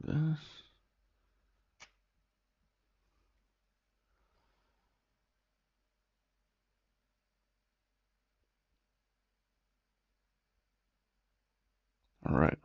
this. All right.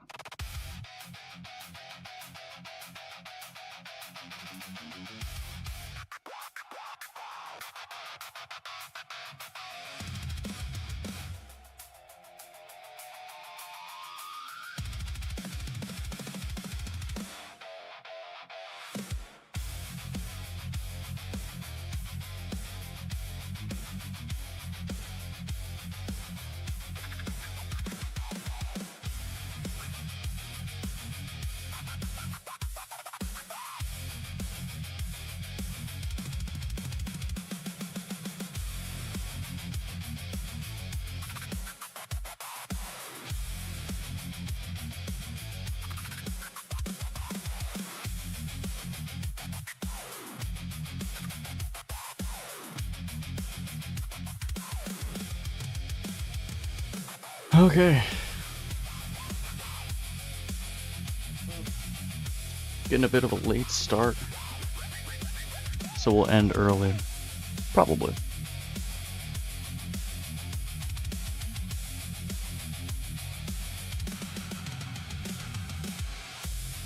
Okay. Getting a bit of a late start, so we'll end early. Probably.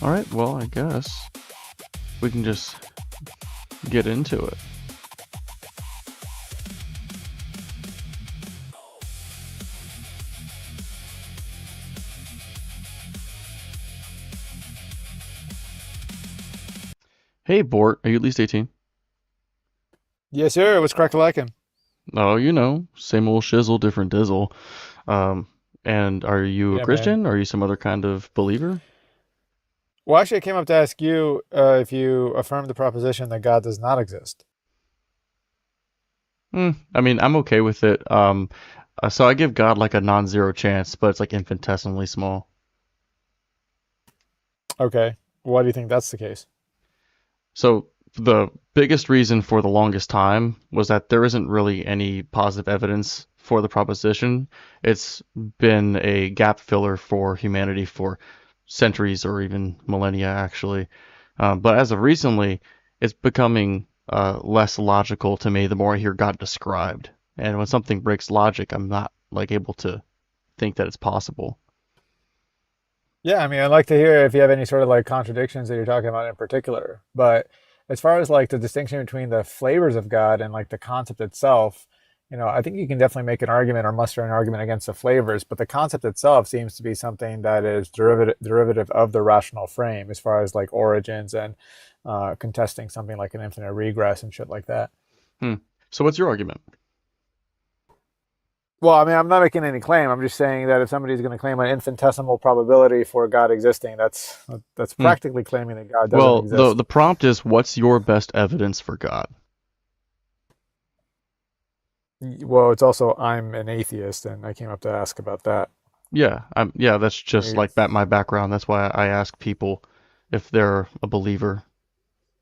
Alright, well, I guess we can just get into it. Hey, Bort, are you at least 18? Yes, sir. What's crack-a-lackin'? Oh, you know, same old shizzle, different dizzle. Um, and are you a Yeah, man. Christian? Or are you some other kind of believer? Well, actually, I came up to ask you if you affirm the proposition that God does not exist. I mean, I'm okay with it. So I give God like a non-zero chance, but it's like infinitesimally small. Okay. Why do you think that's the case? So the biggest reason for the longest time was that there isn't really any positive evidence for the proposition. It's been a gap filler for humanity for centuries or even millennia, actually. But as of recently, it's becoming less logical to me the more I hear God described. And when something breaks logic, I'm not like able to think that it's possible. Yeah, I mean, I'd like to hear if you have any sort of like contradictions that you're talking about in particular. But as far as like the distinction between the flavors of God and like the concept itself, I think you can definitely make an argument or muster an argument against the flavors, but the concept itself seems to be something that is derivative of the rational frame as far as like origins and contesting something like an infinite regress and shit like that. Hmm. So what's your argument? Well, I mean, I'm not making any claim. I'm just saying that if somebody's going to claim an infinitesimal probability for God existing, that's Hmm. practically claiming that God doesn't Well, the exist. the prompt is what's your best evidence for God? Well, it's also I'm an atheist, and I came up to ask about that. Yeah, that's I just mean, like that my background. That's why I ask people if they're a believer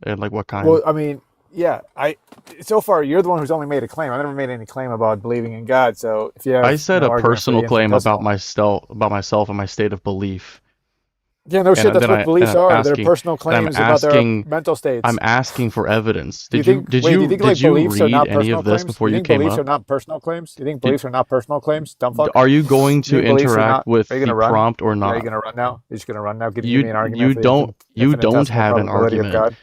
and like what kind. well, I mean, yeah, I so far you're the one who's only made a claim. I never made any claim about believing in God. So if you I have said no a argument for personal the claim infinitesimal, about myself and my state of belief. yeah, no shit. And That's then what and beliefs I'm are. They're asking personal and I'm claims about their asking mental I'm states. asking for evidence. Do you Did you think? did Wait, do you you think did like you beliefs are read not any personal of this claims? Do before you you think came beliefs are up? not personal claims? Do you think Did beliefs are not personal claims? Dumb fuck. are you going Do to you think beliefs are interact not? Are with you the gonna run? prompt or Yeah, are you not? gonna run now? You're just gonna run now. Give me You an argument you for the don't you don't infinitesimal have an probability of argument. God.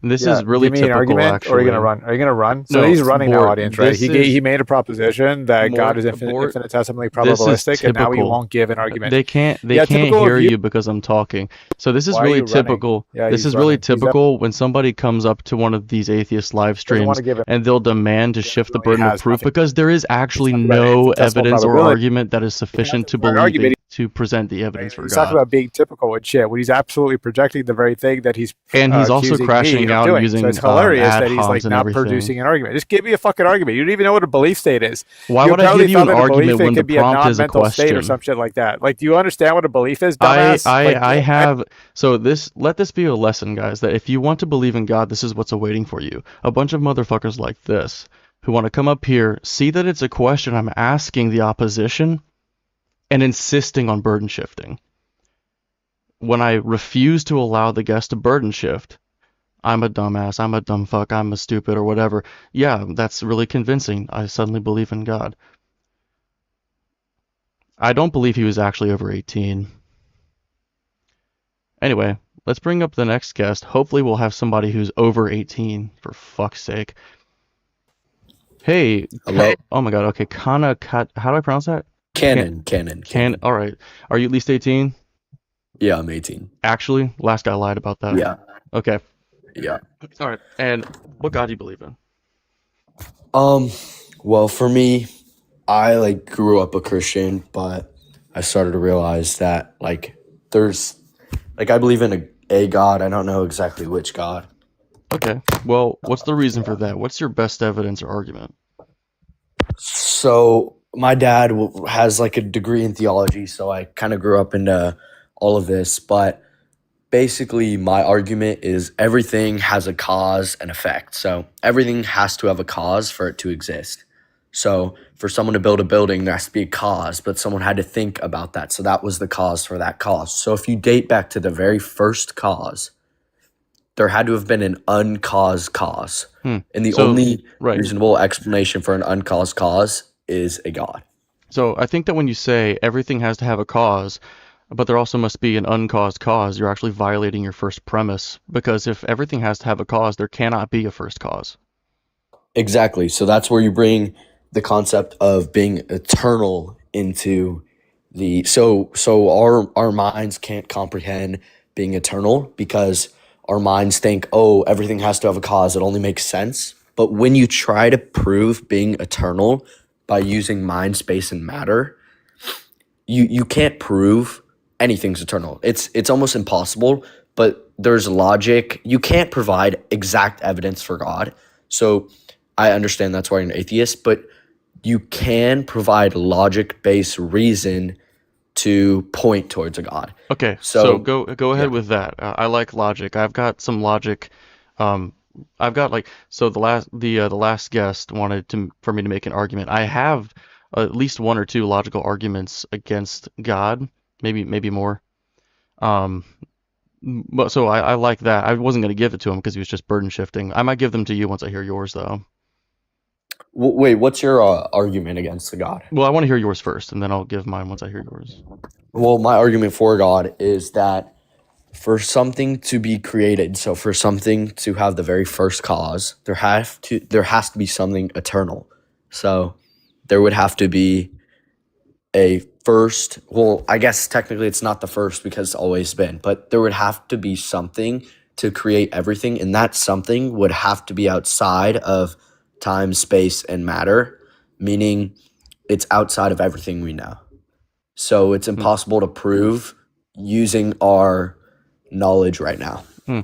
This Yeah, is really give me an typical, argument, or are you gonna actually. run? Are you gonna run? So No, he's running now, Bort, audience, right? He made a proposition that God is Bort, infinitesimally this is probabilistic, and now he typical. won't give an argument. They Yeah, can't typical of hear you. you because I'm talking. So this is Why are really you running? typical. Yeah, This he's is really running. He's up. typical when somebody comes up to one of these atheist live Doesn't want streams to give it. and they'll demand to Yeah, shift the no, he burden of has proof nothing. because there is He's actually talking about an no infinitesimal evidence or probability. argument that is He's not sufficient to talking about an argument. to present the evidence for He's talking God. about being typical and shit when he's absolutely projecting the very thing that he's And he's also accusing me crashing of out doing. So it's using hilarious ad that he's homs like and not everything. producing an argument. Just give me a fucking argument. You don't even know what a belief state is. Why You would I give apparently you thought an that a belief argument it when the could be a prompt is a non-mental state or question? some shit like that. Like, do you understand what a belief is, dumbass? Like, I have so this let this be a lesson, guys, that if you want to believe in God, this is what's awaiting for you. A bunch of motherfuckers like this who want to come up here, see that it's a question I'm asking the opposition, and insisting on burden shifting. when I refuse to allow the guest to burden shift, I'm a dumbass, I'm a dumb fuck, I'm a stupid or whatever. Yeah, that's really convincing. I suddenly believe in God. I don't believe he was actually over 18. Anyway, let's bring up the next guest. Hopefully, we'll have somebody who's over 18, for fuck's sake. Hey, Hello? oh my god, okay, how do I pronounce that? Can, Canon. all right. Are you at least 18? Yeah, I'm 18. Actually, last guy lied about that. Yeah, Okay, yeah. all right. And what God do you believe in? Um, well, for me, I like grew up a Christian, but I started to realize that there's I believe in a God. I don't know exactly which God. Okay, well, what's the reason for that? What's your best evidence or argument? So my dad has like a degree in theology, so I kind of grew up into all of this, but basically my argument is everything has a cause and effect. So everything has to have a cause for it to exist. So for someone to build a building, there has to be a cause, but someone had to think about that. So that was the cause for that cause. So if you date back to the very first cause, there had to have been an uncaused cause. Hmm. And the So, only right. reasonable explanation for an uncaused cause is a God. So I think that when you say everything has to have a cause, but there also must be an uncaused cause, you're actually violating your first premise. Because if everything has to have a cause, there cannot be a first cause. Exactly. So that's where you bring the concept of being eternal into the so our minds can't comprehend being eternal because our minds think, "Oh, everything has to have a cause. It only makes sense." But when you try to prove being eternal by using mind, space, and matter, you can't prove anything's eternal. It's almost impossible, but there's logic. You can't provide exact evidence for God. So I understand that's why you're an atheist, but you can provide logic-based reason to point towards a God. Okay, so So go ahead yeah. with that. I like logic. I've got some logic. Um, I've got like so the last guest wanted to for me to make an argument. I have at least one or two logical arguments against God, maybe more. Um, but so I like that. I wasn't gonna give it to him because he was just burden shifting. I might give them to you once I hear yours though. Wait, what's your argument against the God? Well, I want to hear yours first, and then I'll give mine once I hear yours. Well, my argument for God is that for something to be created, so for something to have the very first cause, there has to be something eternal. So there would have to be a first. Well, I guess technically it's not the first because it's always been, but there would have to be something to create everything, and that something would have to be outside of time, space, and matter, meaning it's outside of everything we know. So it's Hmm. impossible to prove using our knowledge right now. Hmm.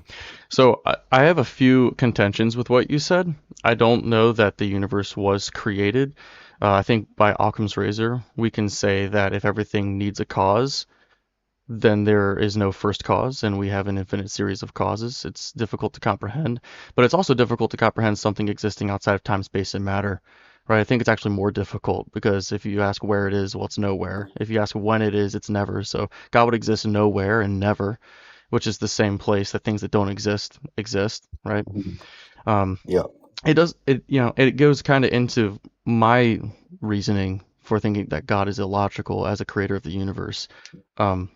So I have a few contentions with what you said. I don't know that the universe was created. I think by Occam's razor, we can say that if everything needs a cause, then there is no first cause, and we have an infinite series of causes. It's difficult to comprehend, but it's also difficult to comprehend something existing outside of time, space, and matter, right? I think it's actually more difficult because if you ask where it is, well, it's nowhere. If you ask when it is, it's never. So God would exist nowhere and never, which is the same place that things that don't exist, right? Mhm. Um, Yeah. it goes kind of into my reasoning for thinking that God is illogical as a creator of the universe. Um,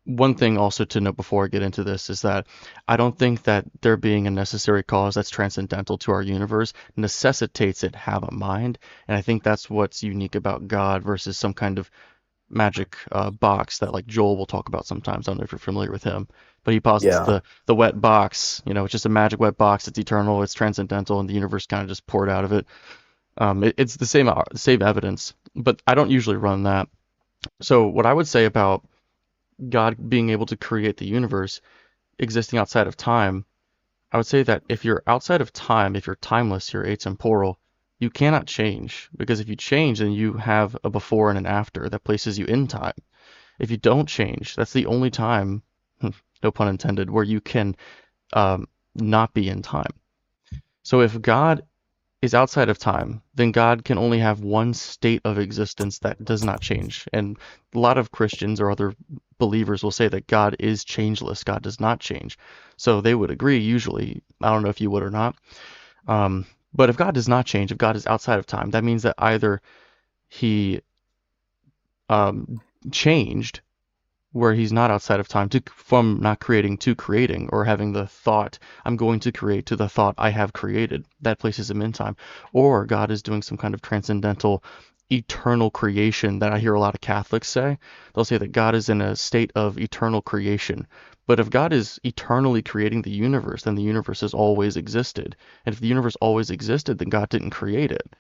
One thing also to note before I get into this is that I don't think that there being a necessary cause that's transcendental to our universe necessitates it have a mind, and I think that's what's unique about God versus some kind of magic box that like Joel will talk about sometimes. I don't know if you're familiar with him, but he posits Yeah. the wet box. It's just a magic wet box. It's eternal. It's transcendental, and the universe kind of just poured out of it. It's the same evidence, but I don't usually run that. So what I would say about God being able to create the universe existing outside of time, I would say that if you're outside of time, if you're timeless, you're atemporal, you cannot change because if you change, then you have a before and an after that places you in time. If you don't change, that's the only time, no pun intended, where you can not be in time. So if God is outside of time, then God can only have one state of existence that does not change. And a lot of Christians or other believers will say that God is changeless. God does not change. So they would agree usually. I don't know if you would or not. But if God does not change, if God is outside of time, that means that either he um, changed where he's not outside of time to from not creating to creating or having the thought I'm going to create to the thought I have created. That places him in time. Or God is doing some kind of transcendental eternal creation that I hear a lot of Catholics say. They'll say that God is in a state of eternal creation. But if God is eternally creating the universe, then the universe has always existed. And if the universe always existed, then God didn't create it.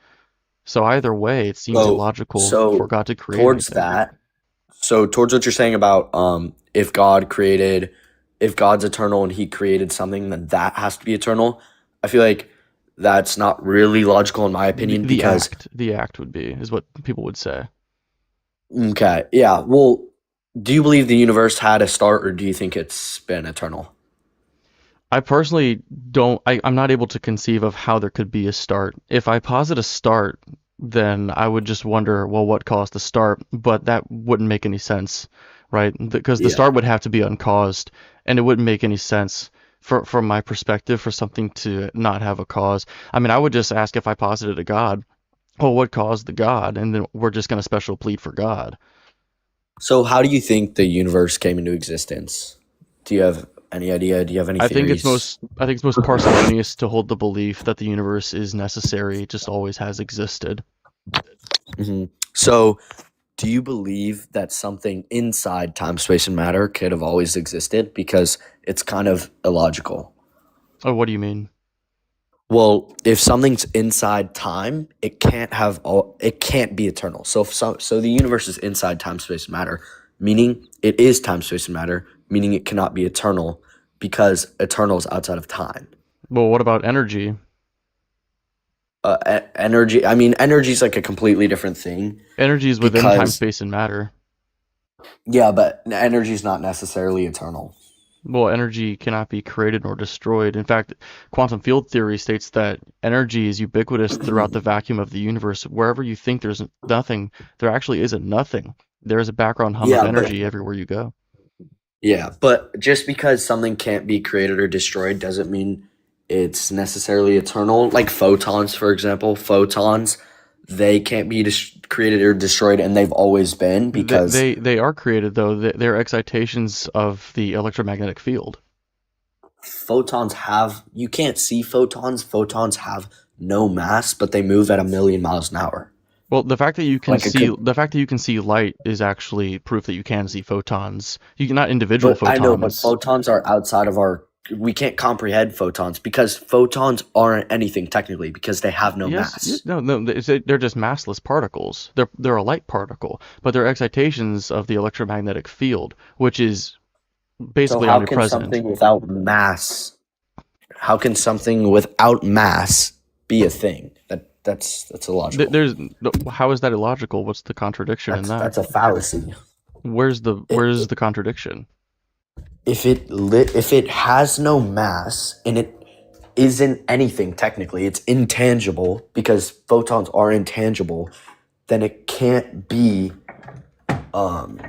So either way, it seems So, illogical for so God to create towards anything. that, so towards what you're saying about if God created, if God's eternal and He created something, then that has to be eternal. I feel like that's not really logical in my The, opinion the because act, the act would be, is what people would say. okay, yeah. Well, do you believe the universe had a start, or do you think it's been eternal? I personally don't, I'm not able to conceive of how there could be a start. If I posit a start, then I would just wonder, well, what caused the start? But that wouldn't make any sense, right? Because the Yeah. start would have to be uncaused, and it wouldn't make any sense from my perspective for something to not have a cause. I mean, I would just ask if I posited a God, well, what caused the God? And then we're just going to special plead for God. So, how do you think the universe came into existence? Do you have any idea? Do you have any theories? I think it's most parsimonious to hold the belief that the universe is necessary, it just always has existed. So, do you believe that something inside time, space, and matter could have always existed? Because it's kind of illogical. Oh, what do you mean? Well, if something's inside time, it can't be eternal. So the universe is inside time, space, and matter, meaning it is time, space, and matter, meaning it cannot be eternal because eternal is outside of time. Well, what about energy? Energy, I mean, energy is like a completely different thing Energy is within time, because space, and matter. yeah, but energy is not necessarily eternal. Well, energy cannot be created nor destroyed. In fact, quantum field theory states that energy is ubiquitous throughout the vacuum of the universe. Wherever you think there's nothing, there actually isn't nothing. There is a background hum of Yeah, but energy everywhere you go. yeah, but just because something can't be created or destroyed doesn't mean it's necessarily eternal. Like photons, for example, photons, they can't be created or destroyed, and they've always been because They are created though. They're excitations of the electromagnetic field. photons have, you can't see photons. Photons have no mass, but they move at a million miles an hour. Well, Like a good, the fact that you can see light is actually proof that you can see photons. You can not individual but I know, but photons. photons are outside of our, we can't comprehend photons because photons aren't anything technically because they have no mass. No, they're just massless particles. They're a light particle, but they're excitations of the electromagnetic field, which is So basically how can omnipresent. something without mass, how can something without mass be a thing? That's illogical. There's how is that illogical? What's the contradiction in that? That's a fallacy. Where's It, the contradiction? if it has no mass and it isn't anything technically, it's intangible because photons are intangible, then um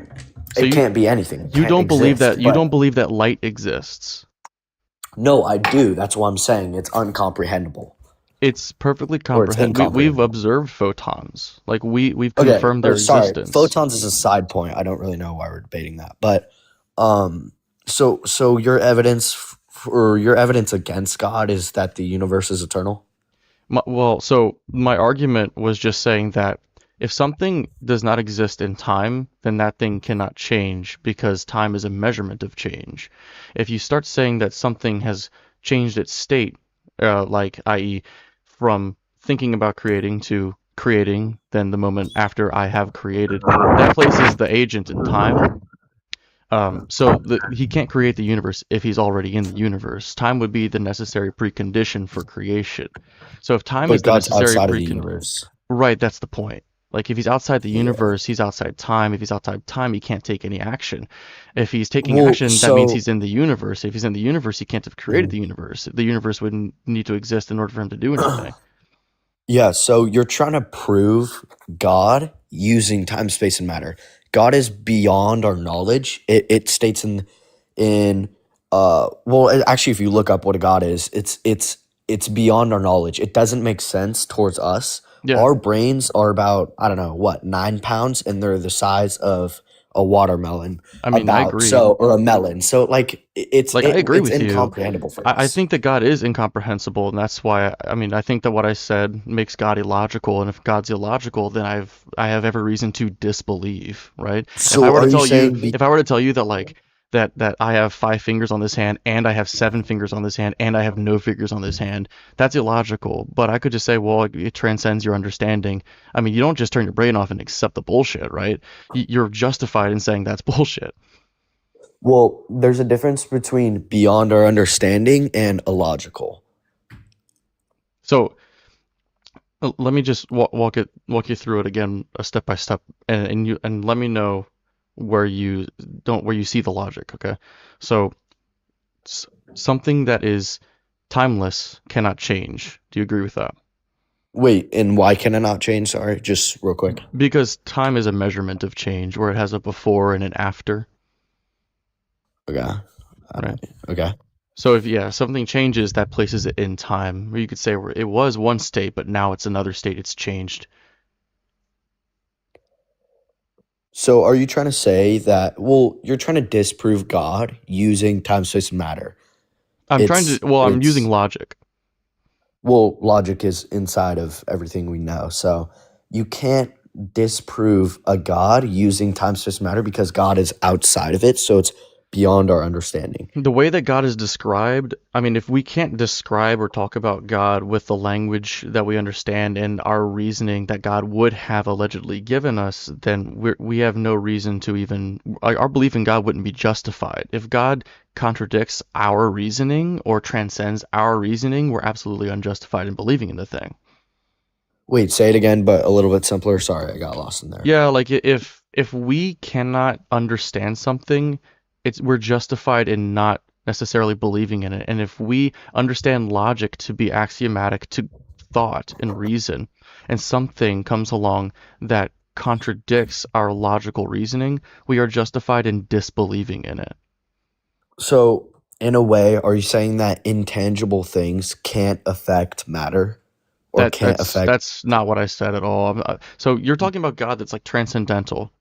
So it can't be anything. It you can't don't believe exist. that you But don't believe that light exists. no, I do. That's why I'm saying it's uncomprehendable It's perfectly or it's comprehend. We've incomprehensible. observed photons. Like we've Okay, confirmed or their sorry, existence. photons is a side point. I don't really know why we're debating that, but um, so your evidence or your evidence against God is that the universe is eternal. So my argument was just saying that if something does not exist in time, then that thing cannot change because time is a measurement of change. If you start saying that something has changed its state, like i.e., from thinking about creating to creating, then the moment after I have created, that places the agent in time. He can't create the universe if he's already in the universe. Time would be the necessary precondition for creation. So if time is But the God's necessary outside of the precon, universe. right, that's the point. Like if he's outside the Yeah. universe, he's outside time. If he's outside time, he can't take any action. If he's taking Well, action, that means so he's in the universe. If he's in the universe, he can't have created mhm. the universe. The universe wouldn't need to exist in order for him to do anything. Yeah, so you're trying to prove God using time, space, and matter. God is beyond our knowledge. It states in actually, if you look up what a God is, it's beyond our knowledge. It doesn't make sense towards us. Yeah, Our brains are about, I don't know, what, 9 pounds, and they're the size of a watermelon, I mean, I about, agree. so, or a melon. So like Like I agree it's with you. incomprehensible for I us. think that God is incomprehensible, and that's why I mean I think that what I said makes God illogical, and if God's illogical, then I have every reason to disbelieve, right? If I So were to are you tell you saying if I were to tell you that that I have 5 fingers on this hand and I have 7 fingers on this hand and I have no fingers on this hand, that's illogical. But I could just say, well, it transcends your understanding. I mean, you don't just turn your brain off and accept the bullshit, right? You're justified in saying that's bullshit. Well, there's a difference between beyond our understanding and illogical. So let me just walk you through it again, step by step, and let me know where you don't where you see the logic. Okay, so something that is timeless cannot change. Do you agree with that? Wait, and why can it not change? Sorry, just real quick. Because time is a measurement of change, where it has a before and an after, Okay. right? Okay. So if yeah, something changes, that places it in time. Or you could say where it was one state, but now it's another state. It's changed. So are you trying to say that, well, you're trying to disprove God using time, space, and matter. I'm using It's logic. well, logic is inside of everything we know. So you can't disprove a God using time, space, and matter because God is outside of it. So it's beyond our understanding. The way that God is described, I mean, if we can't describe or talk about God with the language that we understand and our reasoning that God would have allegedly given us, then we have no reason to even, our belief in God wouldn't be justified. If God contradicts our reasoning or transcends our reasoning, we're absolutely unjustified in believing in the thing. Wait, say it again, but a little bit simpler. Sorry, I got lost in there. Yeah, like if we cannot understand something, we're justified in not necessarily believing in it. And if we understand logic to be axiomatic to thought and reason, and something comes along that contradicts our logical reasoning, we are justified in disbelieving in it. So, in a way, are you saying that intangible things can't affect matter or That can't that's affect? that's not what I said at all. So you're talking about God that's like transcendental.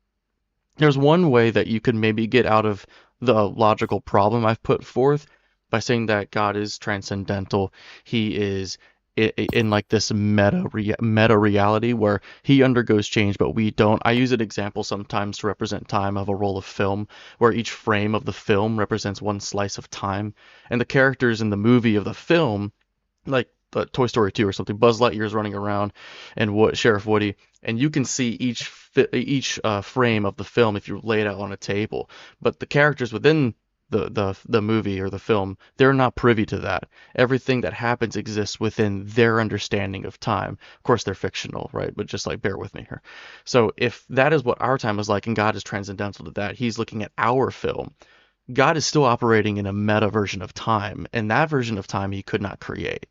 There's one way that you could maybe get out of the logical problem I've put forth by saying that God is transcendental. He is in like this meta reality where he undergoes change, but we don't. I use an example sometimes to represent time of a roll of film, where each frame of the film represents one slice of time, and the characters in the movie of the film like Toy Story 2 or something. Buzz Lightyear is running around, and Sheriff Woody, and you can see each frame of the film if you lay it out on a table. But the characters within the movie or the film, they're not privy to that. Everything that happens exists within their understanding of time. Of course, they're fictional, right? But just like bear with me here. So if that is what our time is like, and God is transcendental to that, He's looking at our film. God is still operating in a meta version of time, and that version of time He could not create.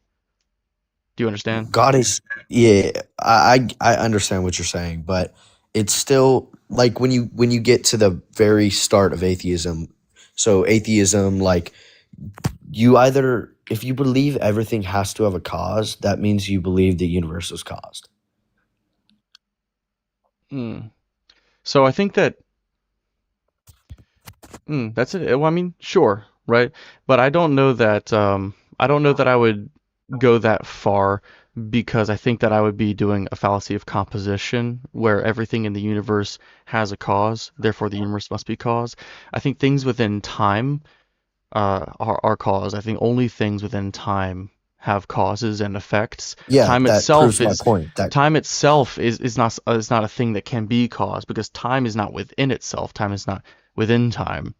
Do you understand? God is, yeah, I understand what you're saying, but it's still like when you get to the very start of atheism. So atheism, like you either if you believe everything has to have a cause, that means you believe the universe was caused. Mm. So I think that that's it. Well, I mean, sure, right? But I don't know that I would go that far because I think that I would be doing a fallacy of composition where everything in the universe has a cause, therefore the universe must be cause. I think things within time are cause. I think only things within time have causes and effects. Yeah, that proves my point. That Time itself is not a thing that can be caused because time is not within itself. Time is not within time.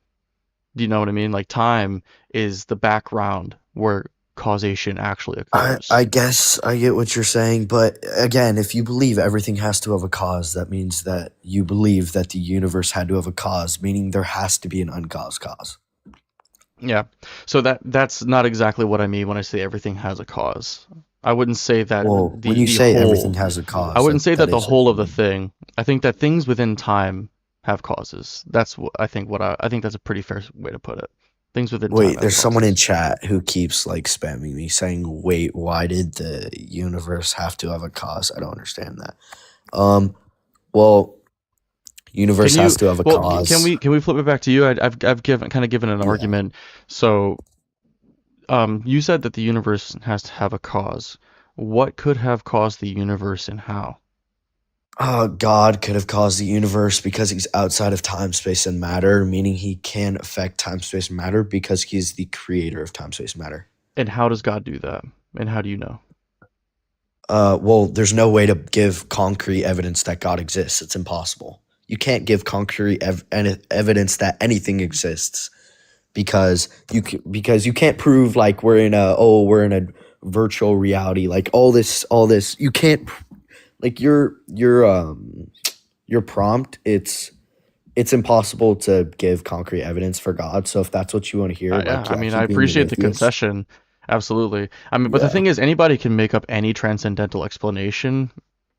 Do you know what I mean? Like time is the background where causation actually occurs. I guess I get what you're saying, but again, if you believe everything has to have a cause, that means that you believe that the universe had to have a cause, meaning there has to be an uncaused cause. Yeah. So that's not exactly what I mean when I say everything has a cause. I wouldn't say that Well, when the you the say everything whole has a I cause, wouldn't say that that the is what whole you of the mean. thing. I think that things within time have causes. That's what I think I think that's a pretty fair way to put it. Things within time Wait, have there's someone in causes. chat who keeps like spamming me saying, "Wait, why did the universe have to have a cause?" I don't understand that. Um, well, Can universe has you to have a well cause. can we flip it back to you? I've given an Yeah. argument. So you said that the universe has to have a cause. What could have caused the universe and how? God could have caused the universe because he's outside of time, space, and matter, meaning he can affect time, space, and matter because he's the creator of time, space, and matter. And how does God do that? And how do you know? Well, there's no way to give concrete evidence that God exists. It's impossible. You can't give concrete evidence that anything exists because because you can't prove like we're in a virtual reality, like all this you can't like your prompt, it's impossible to give concrete evidence for God. So if that's what you want to hear, Yeah, like I yeah, mean, I keep being an appreciate the atheist. concession. Absolutely. I mean, but the Yeah. thing is, anybody can make up any transcendental explanation,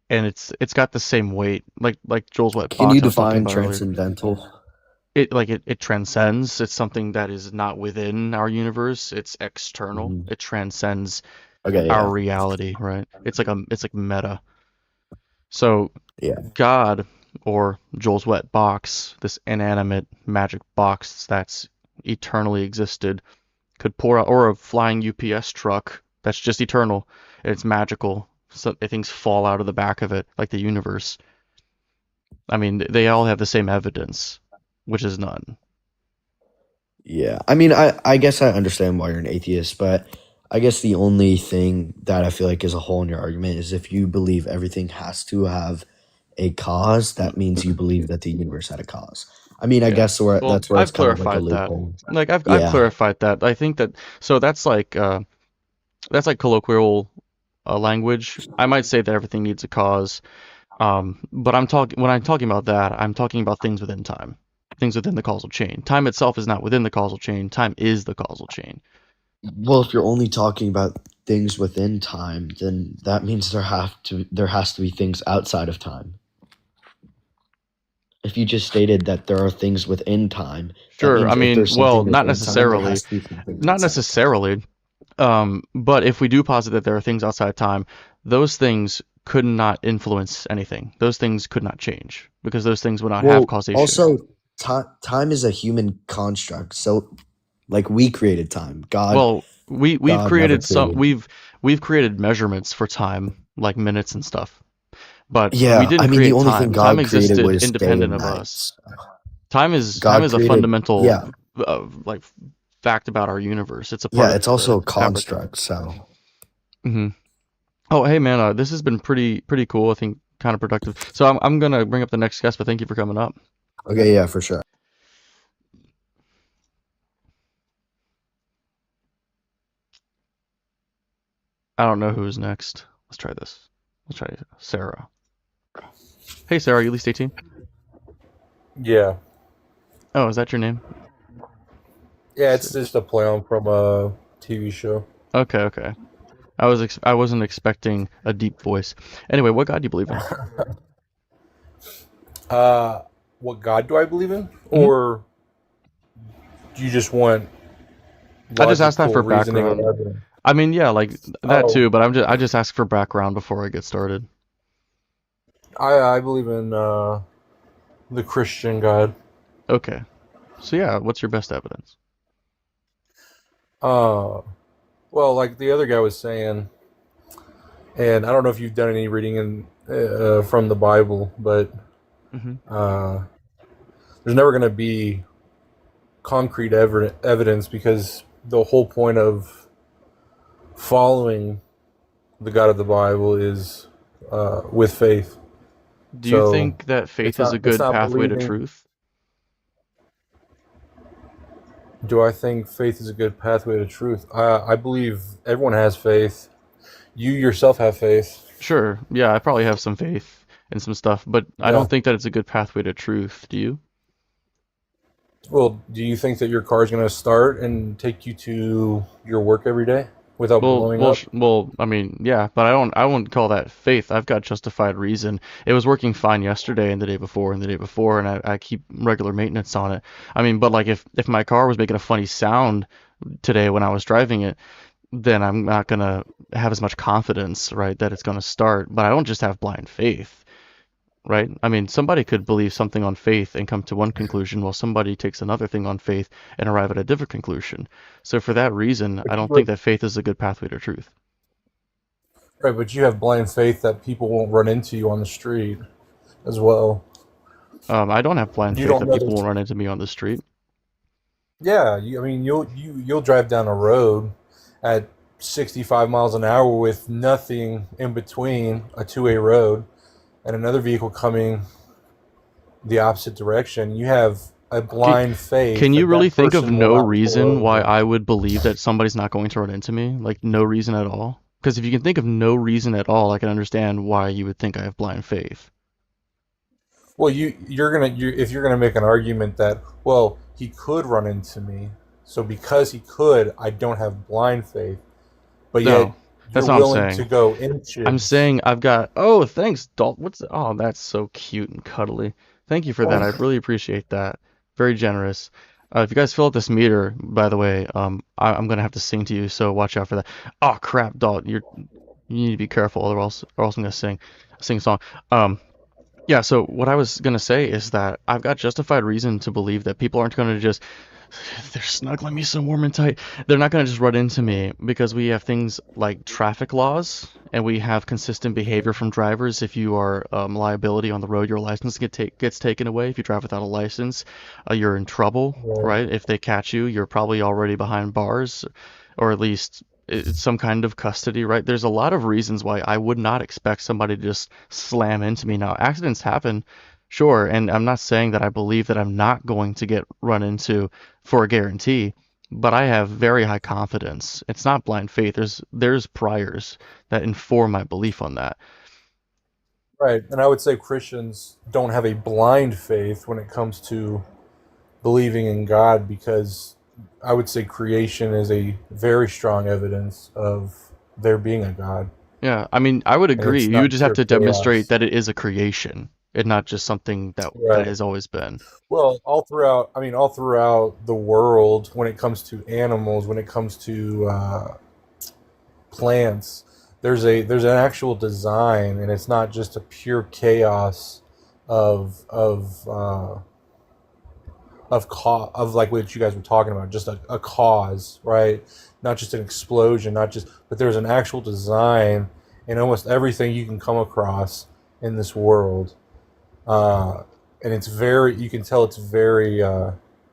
and it's got the same weight. Like Joel's what Can you box I was talking define about earlier. transcendental? It transcends. It's something that is not within our universe. It's external. Mhm. It transcends Okay, our yeah. reality, right? It's like meta. So Yeah. God or Joel's wet box, this inanimate magic box that's eternally existed, could pour out, or a flying UPS truck that's just eternal. It's magical. So things fall out of the back of it, like the universe. I mean, they all have the same evidence, which is none. Yeah. I mean, I guess I understand why you're an atheist, but I guess the only thing that I feel like is a hole in your argument is if you believe everything has to have a cause, that means you believe that the universe had a cause. I mean, I Yeah. guess where Well, that's where it's I've kind of like a clarified that. loophole. Like I've Yeah. clarified that. I think that so that's like colloquial language. I might say that everything needs a cause. But I'm talking when I'm talking about that, I'm talking about things within time, things within the causal chain. Time itself is not within the causal chain. Time is the causal chain. Well, if you're only talking about things within time, then that means there has to be things outside of time. If you just stated that there are things within time, that Sure. I means if mean, there's well, something not within time, there necessarily, has to be something not outside of time. necessarily. But if we do posit that there are things outside time, those things could not influence anything. Those things could not change because those things would not have Well, causation. also, time is a human construct. So, like, we created time. Well, God never created. we've created measurements for time, like minutes and stuff. But we Yeah, I didn't mean, the create only thing time. Time God created existed was day independent and of night. us. So Time God is a created, fundamental yeah, like fact about our universe. It's a part yeah. of It's also the a fabric. construct. So, Hmm. Oh, hey man, this has been pretty cool. I think kind of productive. So I'm gonna bring up the next guest, but thank you for coming up. okay, yeah, for sure. I don't know who's next. Let's try this. Let's try Sarah. Hey Sarah, you at least 18? Yeah, Oh, is that your name? yeah, it's just a play on from a TV show. Okay, okay. I wasn't expecting a deep voice. Anyway, what God do you believe in? Uh, what God do I believe in, Hmm. or do you just want I just asked that logical for reasoning or background. evidence? I mean, yeah, like that Oh, too, but I just ask for background before I get started. I believe in the Christian God. Okay. So yeah, what's your best evidence? Uh, well, like the other guy was saying, and I don't know if you've done any reading in from the Bible, but Hmm. uh, there's never going to be concrete evidence because the whole point of following the God of the Bible is with faith. Do you So think that faith it's is a not good pathway to believing. truth? Do I think faith is a good pathway to truth? I believe everyone has faith. You yourself have faith. Sure. Yeah, I probably have some faith in some stuff, but I Yeah. don't think that it's a good pathway to truth. Do you? Well, do you think that your car is going to start and take you to your work every day without blowing up? I mean, yeah, but I wouldn't call that faith. I've got justified reason. It was working fine yesterday and the day before and the day before, and I keep regular maintenance on it. I mean, but like if my car was making a funny sound today when I was driving it, then I'm not gonna have as much confidence, right, that it's gonna start. But I don't just have blind faith, right? I mean, somebody could believe something on faith and come to one conclusion, while somebody takes another thing on faith and arrive at a different conclusion. So for that reason, But I you don't think would, that faith is a good pathway to truth. right, but you have blind faith that people won't run into you on the street as well. I don't have blind You faith don't that know people this. won't run into me on the street. Yeah, I mean, you'll drive down a road at 65 miles an hour with nothing in between, a two-way road, and another vehicle coming the opposite direction. You have a Can, blind can faith you that really that think of person will no not pull reason why over. I would believe that somebody's not going to run into me? Like, no reason at all? Because if you can think of no reason at all, I can understand why you would think I have blind faith. Well, if you're gonna make an argument that, well, he could run into me, so because he could, I don't have blind faith, but yet No, you're that's not what I'm willing to saying. go I'm inches. saying I've got. Oh, thanks, Dalton. Oh, that's so cute and cuddly. Thank you for that. I really appreciate that. Very generous. If you guys fill out this meter, by the way, I'm gonna have to sing to you, so watch out for that. Oh crap, Dalton, you need to be careful, or else I'm gonna sing a song. Um, yeah. So what I was gonna say is that I've got justified reason to believe that people aren't gonna just they're snuggling me so warm and tight. They're not going to just run into me because we have things like traffic laws and we have consistent behavior from drivers. If you are liability on the road, your license gets taken away. If you drive without a license, you're in trouble, Right. right? If they catch you, you're probably already behind bars, or at least it's some kind of custody, right? There's a lot of reasons why I would not expect somebody to just slam into me. Now, accidents happen, sure, and I'm not saying that I believe that I'm not going to get run into for a guarantee, but I have very high confidence. It's not blind faith. There's priors that inform my belief on that. Right. And I would say Christians don't have a blind faith when it comes to believing in God because I would say creation is a very strong evidence of there being a God, Yeah, I mean, I would and agree. it's You would not just have pure to demonstrate chaos. that it is a creation and not just something that Right. has always been. Well, all throughout the world, when it comes to animals, when it comes to plants, there's an actual design, and it's not just a pure chaos of of like what you guys were talking about, just a cause, right? Not just an explosion, not just, but there's an actual design in almost everything you can come across in this world, uh, and it's very, you can tell it's very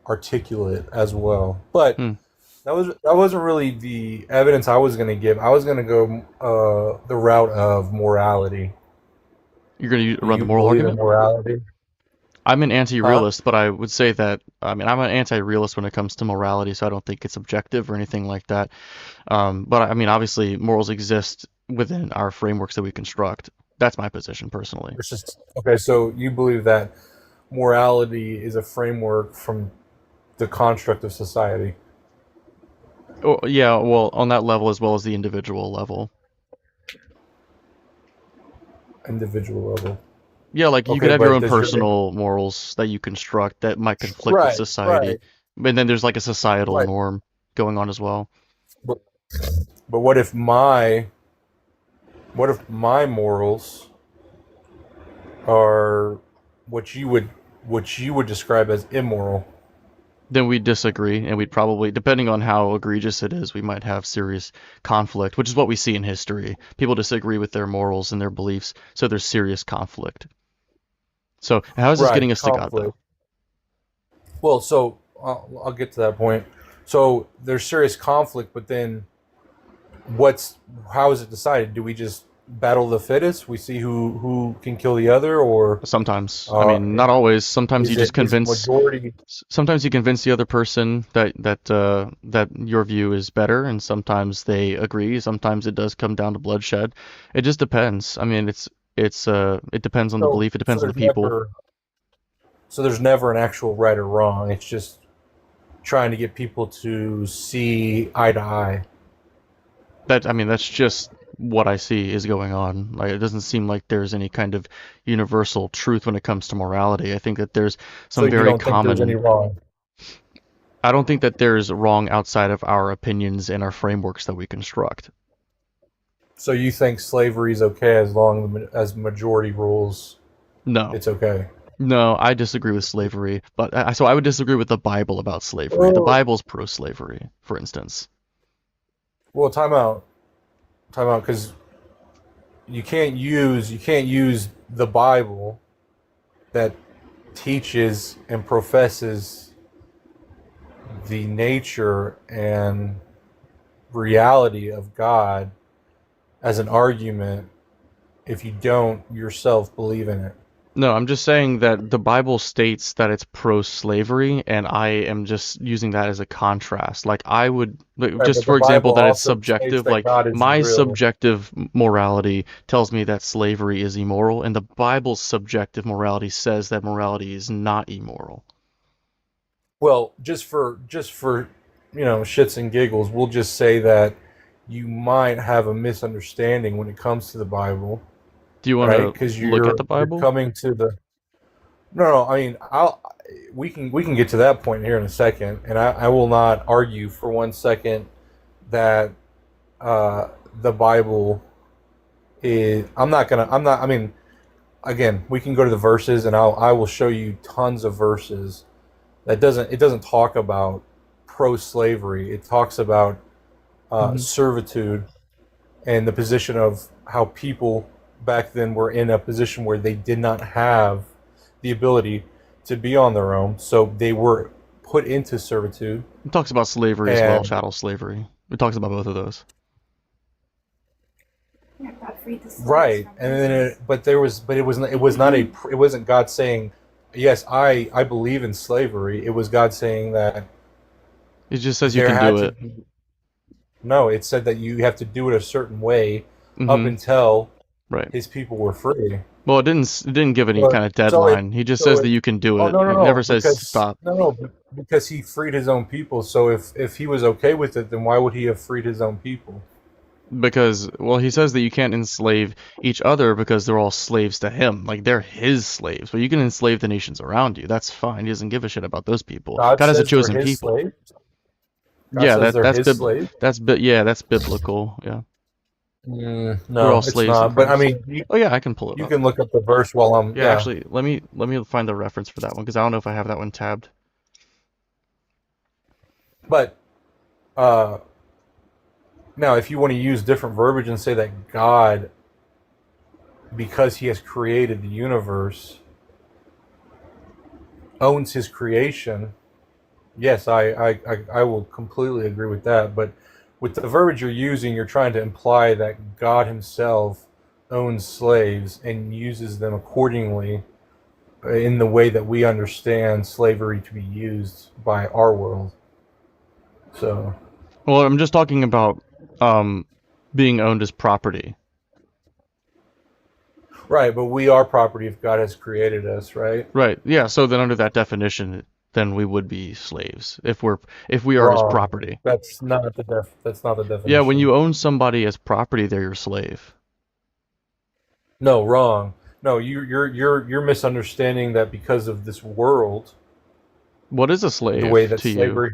articulate as well. But Hmm. that wasn't really the evidence I was going to give. I was going to go the route of morality. You're going to Do run the you moral believe in argument? morality? I'm an Huh? anti-realist, but I would say that, I mean, I'm an anti-realist when it comes to morality, so I don't think it's objective or anything like that. But I mean, obviously, morals exist within our frameworks that we construct. That's my position personally. It's just okay. So you believe that morality is a framework from the construct of society, Oh, yeah, well, on that level as well as the individual level. individual level. Yeah, like you could Okay, have your but own does your personal morals that you construct that might conflict with right, society. right, And then there's like a societal right. norm going on as well. But, but what if my morals are what you would what you would describe as immoral? Then we'd disagree, and we'd probably, depending on how egregious it is, we might have serious conflict, which is what we see in history. People disagree with their morals and their beliefs, so there's serious conflict. So, how is this Right, getting us to God, though? conflict. Well, so I'll get to that point. So there's serious conflict, but then what's how is it decided? Do we just battle the fittest? We see who can kill the other, or Sometimes, I uh, mean, not always. Sometimes you just is it convince. majority? Sometimes you convince the other person that your view is better, and sometimes they agree. Sometimes it does come down to bloodshed. It just depends. I mean, it depends on the So belief. It so depends on the there's people. never So there's never an actual right or wrong. It's just trying to get people to see eye to eye. I mean, that's just what I see is going on. Like, it doesn't seem like there's any kind of universal truth when it comes to morality. I think that there's So some you very don't think there's any common. wrong. I don't think that there's wrong outside of our opinions and our frameworks that we construct. So you think slavery is okay as long as majority rules, No. it's okay. No, I disagree with slavery, but so I would disagree with the Bible about slavery. The Oh. Bible's pro-slavery, for instance. Well, time out, because you can't use the Bible that teaches and professes the nature and reality of God as an argument if you don't yourself believe in it. No, I'm just saying that the Bible states that it's pro-slavery, and I am just using that as a contrast. Like I would, like, Right, just but the for example, Bible that it's also states subjective. that Like God is my real. subjective morality tells me that slavery is immoral, and the Bible's subjective morality says that morality is not immoral. Well, just for shits and giggles, we'll just say that you might have a misunderstanding when it comes to the Bible, Do you want right? to Because look at the you're Bible? coming to the no. I mean, I'll we can get to that point here in a second, and I will not argue for 1 second that uh, the Bible is. I'm not gonna. I'm not. I mean, again, we can go to the verses, and I will show you tons of verses that doesn't talk about pro-slavery. It talks about Hmm. servitude and the position of how people back then were in a position where they did not have the ability to be on their own, so they were put into servitude. It talks about slavery as well, And chattel slavery. It talks about both of those. Yeah, God freed the slaves right, from and then prisons. it was not a it wasn't God saying, yes, I believe in slavery. It was God saying that It just says you there can do had to it. be. No, it said that you have to do it a certain way up Hmm. until Right. his people were free. Well, it didn't give any But kind of so it deadline. He just so says that it you can do oh it. no, It no, never says because stop. because he freed his own people. So if he was okay with it, then why would he have freed his own people? Because, well, he says that you can't enslave each other because they're all slaves to him. Like, they're his slaves. But you can enslave the nations around you. That's fine. He doesn't give a shit about those people. God God has a says they're chosen his people. slaves. God Yeah, says they're that's his bib slaves. yeah, that's biblical. Yeah. We're all No, it's slaves in not. But I Christ. mean, Oh yeah, I can pull it you up. can look up the verse while I'm Yeah, yeah. actually, let me find the reference for that one because I don't know if I have that one tabbed. But uh, now, if you want to use different verbiage and say that God, because He has created the universe, owns His creation, yes, I will completely agree with that. But with the verbiage you're using, you're trying to imply that God Himself owns slaves and uses them accordingly in the way that we understand slavery to be used by our world. So, Well, I'm just talking about um being owned as property. right, but we are property if God has created us, right? Right. Yeah, so then under that definition, then we would be slaves if we are his Wrong. property. That's not the Yeah, when definition. you own somebody as property, they're your slave. No, wrong. No, you're misunderstanding that because of this world, What is a the way slave that to you? slavery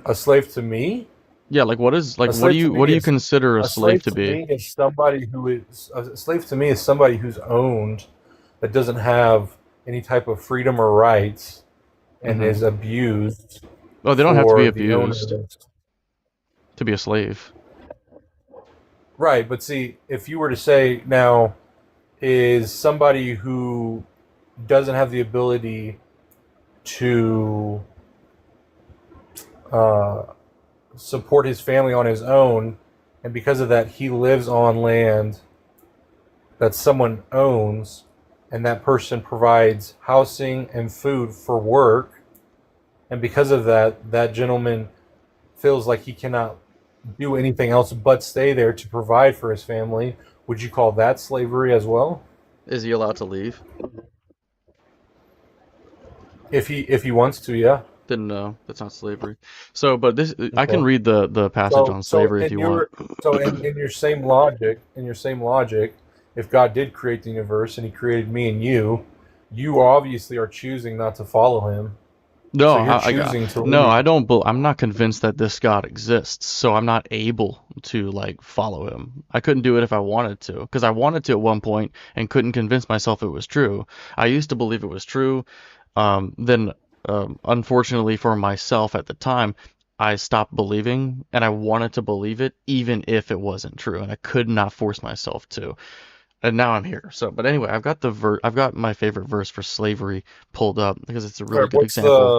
a slave to me, Yeah, like a what do slave to you me is consider a a slave slave to to be? me is somebody who is a slave to me is somebody who's owned that doesn't have any type of freedom or rights and Hmm. is abused Oh, they don't have to be for the abused owners. to be a slave. Right, but see, if you were to say now is somebody who doesn't have the ability to uh, support his family on his own, and because of that, he lives on land that someone owns, and that person provides housing and food for work, and because of that, that gentleman feels like he cannot do anything else but stay there to provide for his family. Would you call that slavery as well? Is he allowed to leave? If he wants to, yeah. Then no, that's not slavery. So, but this I can Okay. read the passage So on so slavery if in you want. your so in your same logic, if God did create the universe and He created me and you obviously are choosing not to follow Him. No, So you're I got choosing to no. leave. I don't. I'm not convinced that this God exists, so I'm not able to like follow him. I couldn't do it if I wanted to, because I wanted to at one point and couldn't convince myself it was true. I used to believe it was true. Then, unfortunately for myself at the time, I stopped believing, and I wanted to believe it even if it wasn't true, and I could not force myself to. And now I'm here. So, but anyway, I've got my favorite verse for slavery pulled up because it's a All really right, good example.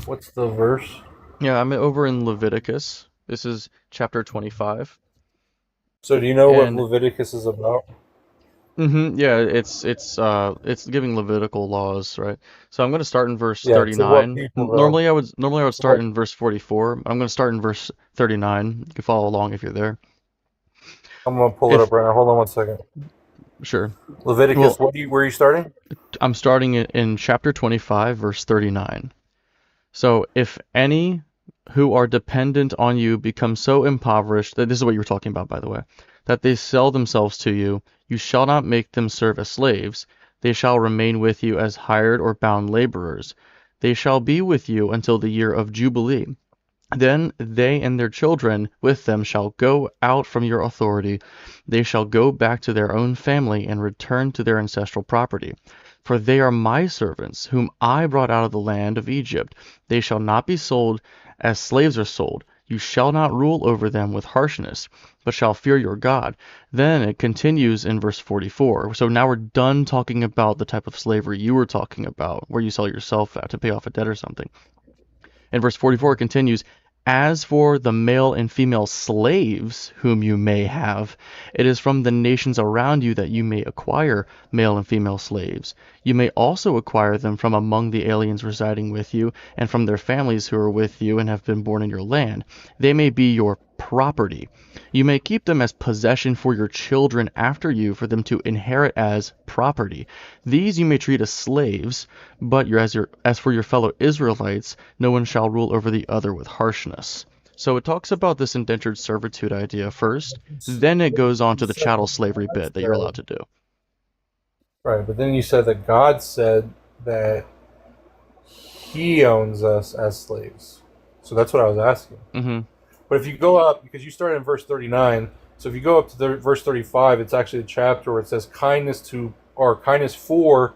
what's the verse? Yeah, I'm over in Leviticus. This is chapter 25. So do you know what And Leviticus is about? yeah, it's giving Levitical laws, right? So I'm going to start in verse Yeah, to what 39. people though? Normally I would To start what? in verse 44. I'm going to start in verse 39. You can follow along if you're there. I'm gonna pull it If up right now. Hold on one second. sure. Leviticus, Well, where are you starting? I'm starting it in chapter 25 verse 39. So if any who are dependent on you become so impoverished that this is what you were talking about, by the way, that they sell themselves to you, you shall not make them serve as slaves. They shall remain with you as hired or bound laborers. They shall be with you until the year of Jubilee. Then they and their children with them shall go out from your authority. They shall go back to their own family and return to their ancestral property. For they are my servants, whom I brought out of the land of Egypt. They shall not be sold as slaves are sold. You shall not rule over them with harshness, but shall fear your God. Then it continues in verse 44. So now we're done talking about the type of slavery you were talking about, where you sell yourself out to pay off a debt or something. And verse 44 continues, as for the male and female slaves whom you may have, it is from the nations around you that you may acquire male and female slaves. You may also acquire them from among the aliens residing with you, and from their families who are with you and have been born in your land. They may be your property. You may keep them as possession for your children after you, for them to inherit as property. These you may treat as slaves, but as for your fellow Israelites, no one shall rule over the other with harshness. So it talks about this indentured servitude idea first, then it goes on You to the said chattel slavery God bit that you're allowed said, to do. right, but then you said that God said that He owns us as slaves. So that's what I was asking. Hmm. But if you go up, because you started in verse 39, so if you go up to verse 35, it's actually the chapter where it says kindness to, or kindness for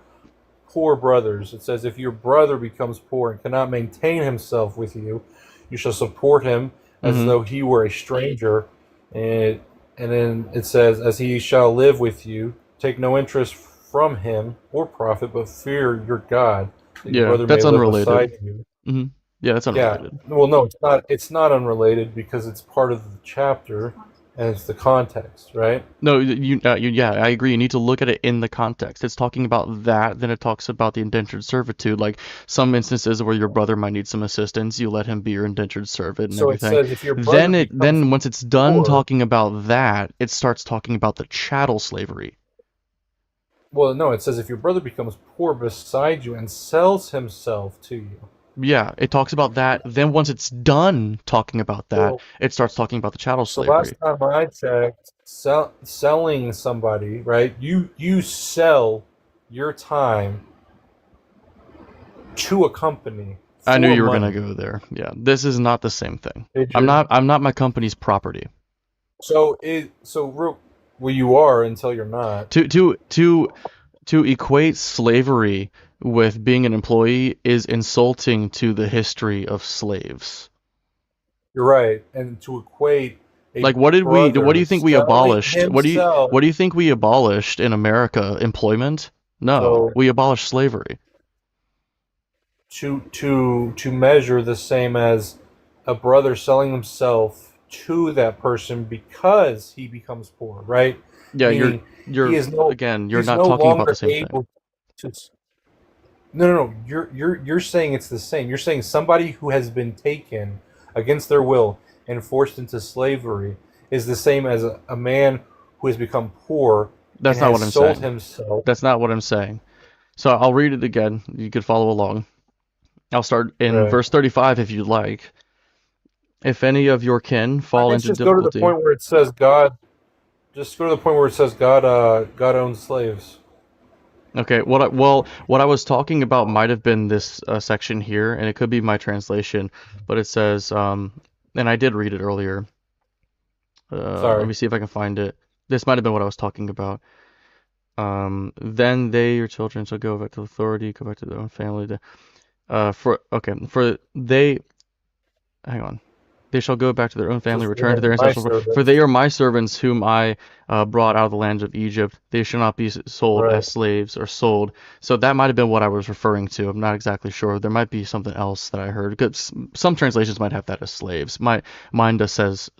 poor brothers. It says, if your brother becomes poor and cannot maintain himself with you, you shall support him as Hmm. though he were a stranger. And, and then it says, as he shall live with you, take no interest from him or profit, but fear your God, that your Yeah, brother may that's live unrelated. beside you. Hmm. Yeah, that's Yeah. unrelated. Well, no, it's not. It's not unrelated because it's part of the chapter, and it's the context, right? No, yeah, I agree. You need to look at it in the context. It's talking about that, then it talks about the indentured servitude. Like some instances where your brother might need some assistance, you let him be your indentured servant and So it everything. says if your brother becomes Then once it's done poor, talking about that, it starts talking about the chattel slavery. well, no, it says if your brother becomes poor beside you and sells himself to you. Yeah, it talks about that. Then once it's done talking about that, Well, it starts talking about the chattel so last slavery. time I checked, selling somebody, right? You sell your time to a company I knew for you were gonna money. go there. Yeah, this is not the same thing. Did you? I'm not my company's property. Well, you are until you're not. To to to to equate slavery with being an employee is insulting to the history of slaves. You're right. And to equate a Like what do brother you think we selling abolished? himself, What do you think we abolished in America? Employment? No, so we abolished slavery. to measure the same as a brother selling himself to that person because he becomes poor, right? Yeah, Meaning you're you're he's not no talking about the longer same thing. able to. No. You're saying it's the same. You're saying somebody who has been taken against their will and forced into slavery is the same as a man who has become poor and That's not has what I'm sold saying. himself. That's not what I'm saying. So I'll read it again. You could follow along. I'll start in Right. verse 35 if you'd like. If any of your kin fall Let's into just go to the difficulty. point where it says God. Just go to the point where it says God. God owns slaves. Okay, what I was talking about might have been this section here, and it could be my translation, but it says, and I did read it earlier. Let Sorry. me see if I can find it. This might have been what I was talking about. Then they, your children, shall go back to authority, go back to their own family. For they, hang on. They shall go back to their own So family, for return to them, their my ancestral. For they servants. are my servants, whom I brought out of the land of Egypt. They shall not be sold Right. as slaves or sold. So that might have been what I was referring to. I'm not exactly sure. There might be something else that I heard. 'Cause some translations might have that as slaves. Mine says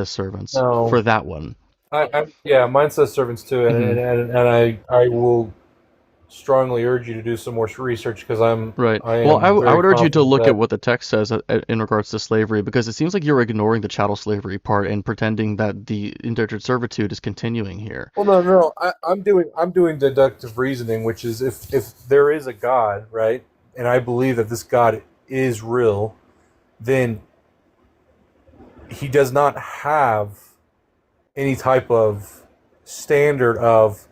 servants No. for that one. Yeah, mine says servants too, and Hmm. I will strongly urge you to do some more research because Right. I Well, am I very would urge you to confident look at that. what the text says in regards to slavery, because it seems like you're ignoring the chattel slavery part and pretending that the indentured servitude is continuing here. Well, no. I'm doing deductive reasoning, which is if there is a God, right, and I believe that this God is real, then he does not have any type of standard of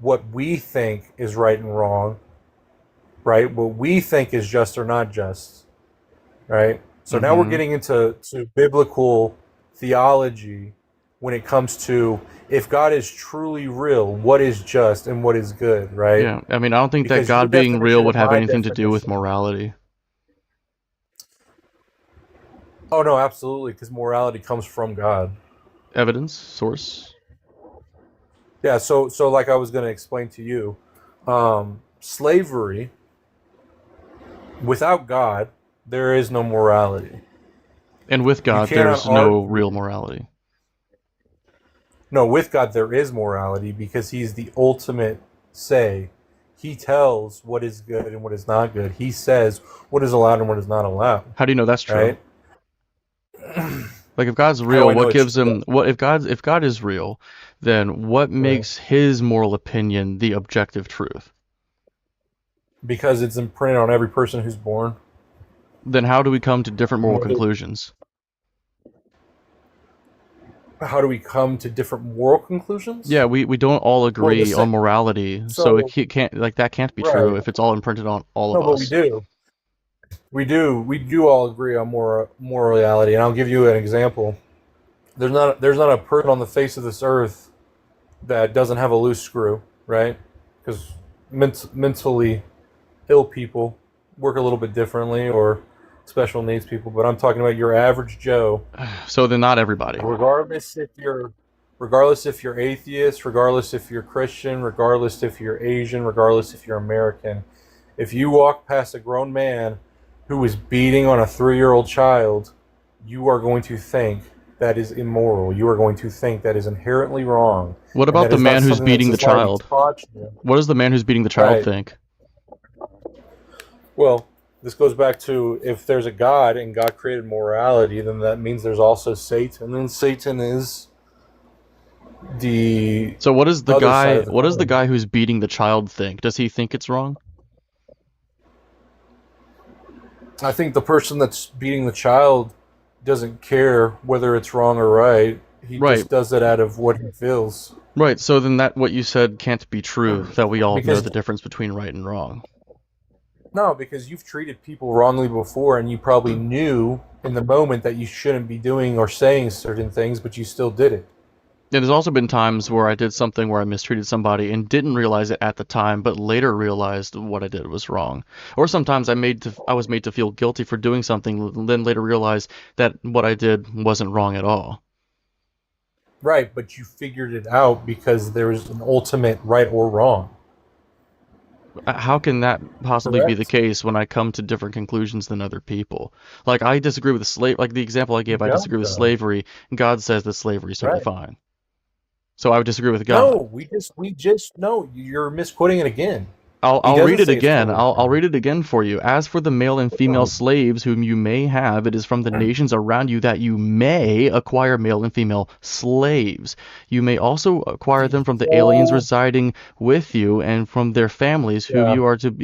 what we think is right and wrong, right? What we think is just or not just, right? So now we're Hmm. getting into biblical theology when it comes to if God is truly real, what is just and what is good, right? Yeah, I mean, I don't think that Because your God being real definition would and have my anything to do with definition. morality. Oh no, absolutely, because morality comes from God. Evidence, source. Yeah. So like I was going to explain to you, slavery without God, there is no morality. And with You God, cannot there's no real argue. morality. No, with God there is morality because He's the ultimate say. He tells what is good and what is not good. He says what is allowed and what is not allowed. How do you know that's true? Right? Like if God's How do real, I know what it's gives true? him what if God is real, then what Right. makes his moral opinion the objective truth? Because it's imprinted on every person who's born. Then how do we come to different moral Whether- conclusions? How do we come to different moral conclusions? Yeah, we don't all Well, the agree on same. morality, so So can't like that can't be true right. if it's all imprinted on all of No, but we us. do. We do all agree on morality, and I'll give you an example. There's not a person on the face of this earth that doesn't have a loose screw, right? Because mentally ill people work a little bit differently, or special needs people. But I'm talking about your average Joe, So then not everybody. regardless if you're, regardless if you're atheist, regardless if you're Christian, regardless if you're Asian, regardless if you're American. If you walk past a grown man who is beating on a 3-year-old child, you are going to think that is immoral. You are going to think that is inherently wrong, What and about that the is not man who's something that beating the society child? taught you. What does the man who's beating the child Right. think? Well, this goes back to if there's a God and God created morality, then that means there's also Satan, and Satan is the So what does the other side guy of the what does the coin. guy who's beating the child think? Does he think it's wrong? I think the person that's beating the child doesn't care whether it's wrong or right. He Right. just does it out of what he feels. Right. So then that what you said can't be true, that we all know Because the difference between right and wrong. no, because you've treated people wrongly before, and you probably knew in the moment that you shouldn't be doing or saying certain things, but you still did it. There's also been times where I did something where I mistreated somebody and didn't realize it at the time, but later realized what I did was wrong. Or sometimes I was made to feel guilty for doing something, then later realized that what I did wasn't wrong at all. Right, but you figured it out because there was an ultimate right or wrong. How can that possibly be the Correct? case when I come to different conclusions than other people? Like I disagree with like the example I You gave, I don't disagree with though. slavery. God says that slavery is totally Right. fine. So I would disagree with No, God. we just no, you're misquoting it again. He I'll read doesn't it say it's again. totally I'll fine. read it again for you. As for the male and female slaves whom you may have, it is from the nations around you that you may acquire male and female slaves. You may also acquire them from the aliens Oh, residing with you and from their families yeah,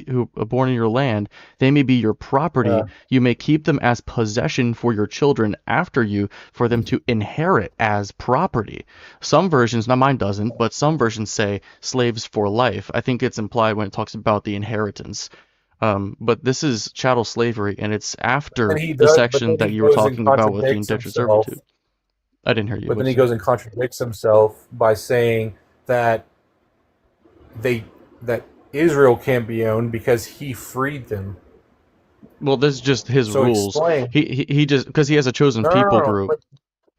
who are born in your land. They may be your property. yeah. You may keep them as possession for your children after you, for them to inherit as property. Some versions, now mine doesn't, but some versions say slaves for life. I think it's implied when it talks about the inheritance. But this is chattel slavery, and it's And after he the does, but section then that he you were goes and talking about with the contradicts indentured himself. servitude. I didn't hear you. But then What'd he you say? goes and contradicts himself by saying that they that Israel can't be owned because he freed them. Well, this is just his So rules. explain. He just because he has a chosen No, no, no, people no. group.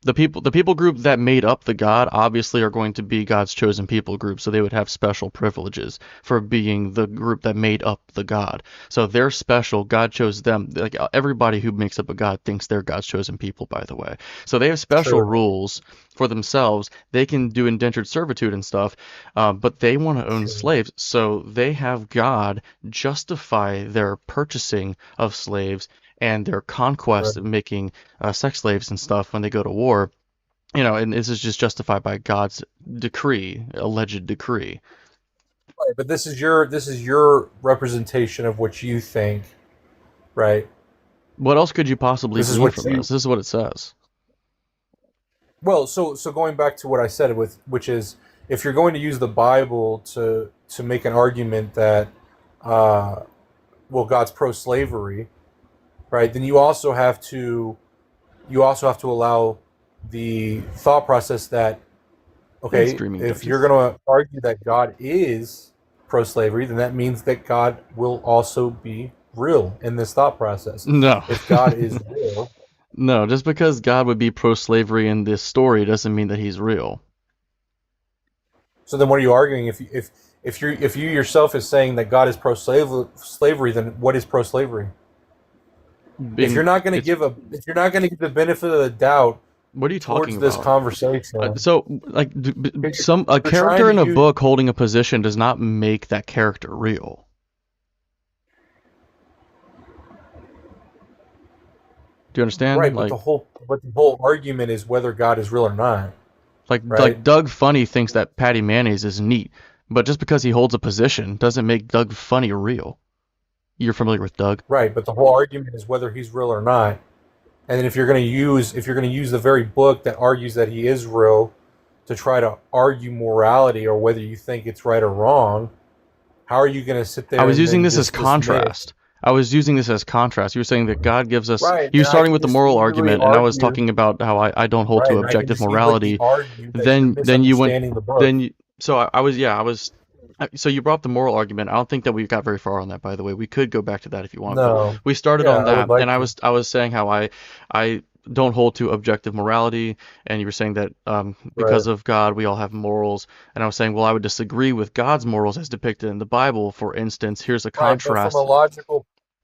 The people group that made up the god obviously are going to be God's chosen people group, so they would have special privileges for being the group that made up the god. So they're special. God chose them. Like everybody who makes up a god thinks they're God's chosen people, by the way. So they have special True. rules for themselves. They can do indentured servitude and stuff, but they want to own True. slaves. So they have God justify their purchasing of slaves and their conquest of Right. making sex slaves and stuff when they go to war. And this is just justified by God's decree, alleged decree. Right. But this is your representation of what you think, right? What else could you possibly This is glean what from you this? This is what it says. well. So going back to what I said which is if you're going to use the Bible to make an argument that uh, well God's pro-slavery, right? Then you also have to allow the thought process that Thanks, okay, Dreaming if you're Duchess. going to argue that God is pro-slavery, then that means that God will also be real in this thought process. No. If God is real, No, just because God would be pro-slavery in this story doesn't mean that he's real. so then what are you arguing? If you yourself is saying that God is pro-slavery, then what is pro-slavery? If you're Being not going to it's give if you're not going to give the benefit of the doubt What are you talking towards this about? conversation, So, like, some a you're trying character to in a use book holding a position does not make that character real. Do you understand? right, but the whole argument is whether God is real or not, Like right? Doug Funny thinks that Patty Mayonnaise is neat, but just because he holds a position doesn't make Doug Funny real. You're familiar with Doug? Right, but the whole argument is whether he's real or not. And then if you're going to use the very book that argues that he is real to try to argue morality or whether you think it's right or wrong, how are you going to sit I there was and using then this as just dismiss? contrast. I was using this as contrast. You were saying that God gives us. Right, You were and I starting can with the just moral easily argument, and I was argue. talking about how I don't hold Right, to and I can objective just easily morality. argue that you're Then you went. misunderstanding the book. Then you, so I was yeah I was. So you brought up the moral argument. I don't think that we got very far on that, by the way. We could go back to that if you want, but No, we started yeah, on I would that, and like I to. was saying how I don't hold to objective morality, and you were saying that Right, because of God we all have morals, and I was saying, well, I would disagree with God's morals as depicted in the Bible. For instance, here's a right, contrast.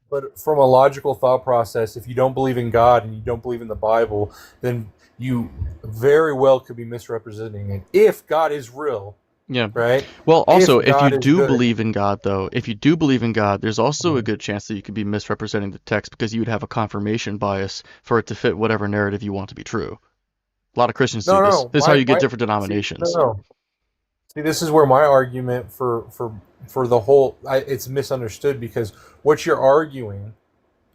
but from a logical thought process, if you don't believe in God and you don't believe in the Bible, then you very well could be misrepresenting it. If God is real, Yeah. right? Well, also, If if you God is do good, believe in God, though, if you do believe in God, there's also a good chance that you could be misrepresenting the text because you would have a confirmation bias for it to fit whatever narrative you want to be true. A lot of Christians do no, no, this. no. This is how My, you get my, different see, no, denominations. no. See, this is where my argument for the whole it's misunderstood because what you're arguing,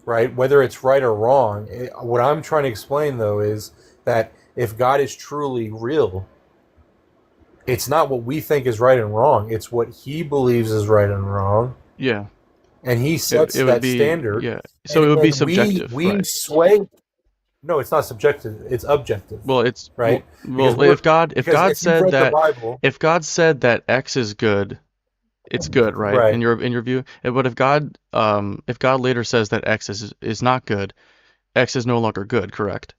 right? Whether it's right or wrong, what I'm trying to explain though is that if God is truly real, it's not what we think is right and wrong. It's what He believes is right and wrong, Yeah. and He It, sets it would that be, standard. yeah. So And it would be and we subjective, we right? sway. No, it's not subjective. It's objective, Well, right? Because well, we're if because God if you've said read the that Bible, X is good, it's good, right? right? In your view. But if God later says that X is not good, X is no longer good, correct?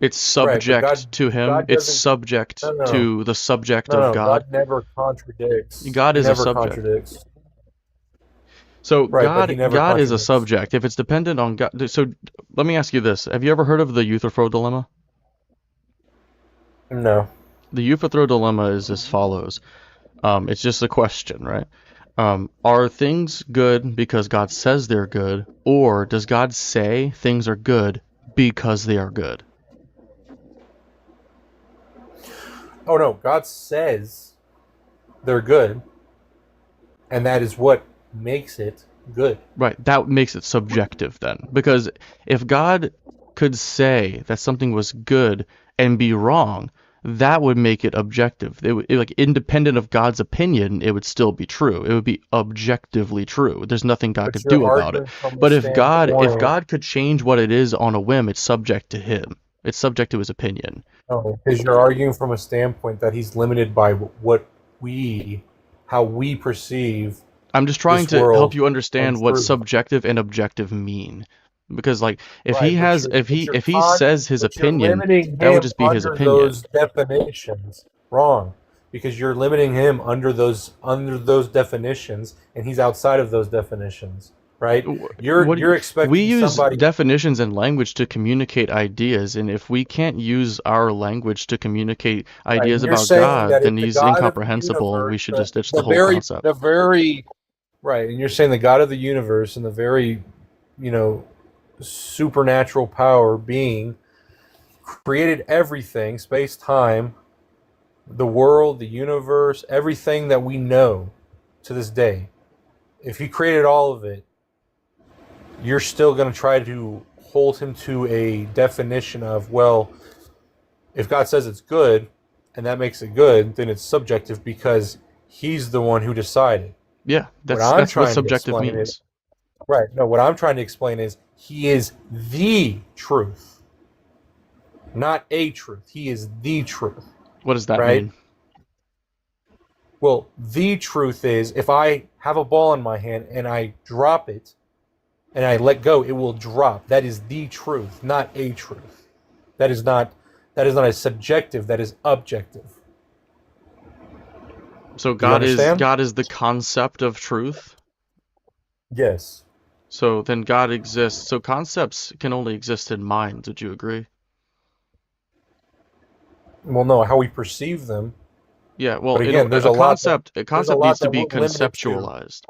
It's Right, but God subject to him. God It's doesn't. subject No, no, no. to the subject No, of no, God. God never contradicts. God He is a never subject. contradicts. So Right, but he never God is a contradicts. subject. If it's dependent on God, so let me ask you this: have you ever heard of the Euthyphro dilemma? No. the Euphatro dilemma is as follows. It's just a question, right? Are things good because God says they're good, or does God say things are good because they are good? Oh no, God says they're good, and that is what makes it good. Right, that makes it subjective then. Because if God could say that something was good and be wrong, that would make it objective. Like independent of God's opinion, it would still be true. It would be objectively true. There's nothing God But could you're do about it. arguing from the But if standpoint, God could change what it is on a whim, it's subject to him. It's subject to his opinion. no, because you're arguing from a standpoint that he's limited by how we perceive I'm just trying this to help world you and understand what truth. subjective and objective mean. Because like Right, if he says his but you're opinion, limiting that would him just be his under opinion. those definitions. Wrong, because you're limiting him under those definitions, and he's outside of those definitions. Right? What You're we expecting use somebody. definitions and language to communicate ideas, and if we can't use our language to communicate Right, ideas and you're about saying God, that then if the he's God of the incomprehensible, and we universe, should the, just ditch the the whole very concept. the very right, and you're saying the God of the universe and the very, you know, supernatural power being created everything, space, time, the world, the universe, everything that we know to this day. If he created all of it, you're still going to try to hold him to a definition of, well, if God says it's good and that makes it good, then it's subjective because he's the one who decided. Yeah, What I'm that's what trying to subjective explain is, means. right, no, what I'm trying to explain is he is the truth, not a truth. He is the truth, What does that right? mean? Well, the truth is if I have a ball in my hand and I drop it and I let go, it will drop. That is the truth, not a truth. That is not a subjective, that is objective. So Do you understand? God is the concept of truth. Yes. So then God exists. So concepts can only exist in minds. Would you agree? Well, no, how we perceive them. Yeah. Well, But again, a concept needs to be we're limited to. conceptualized.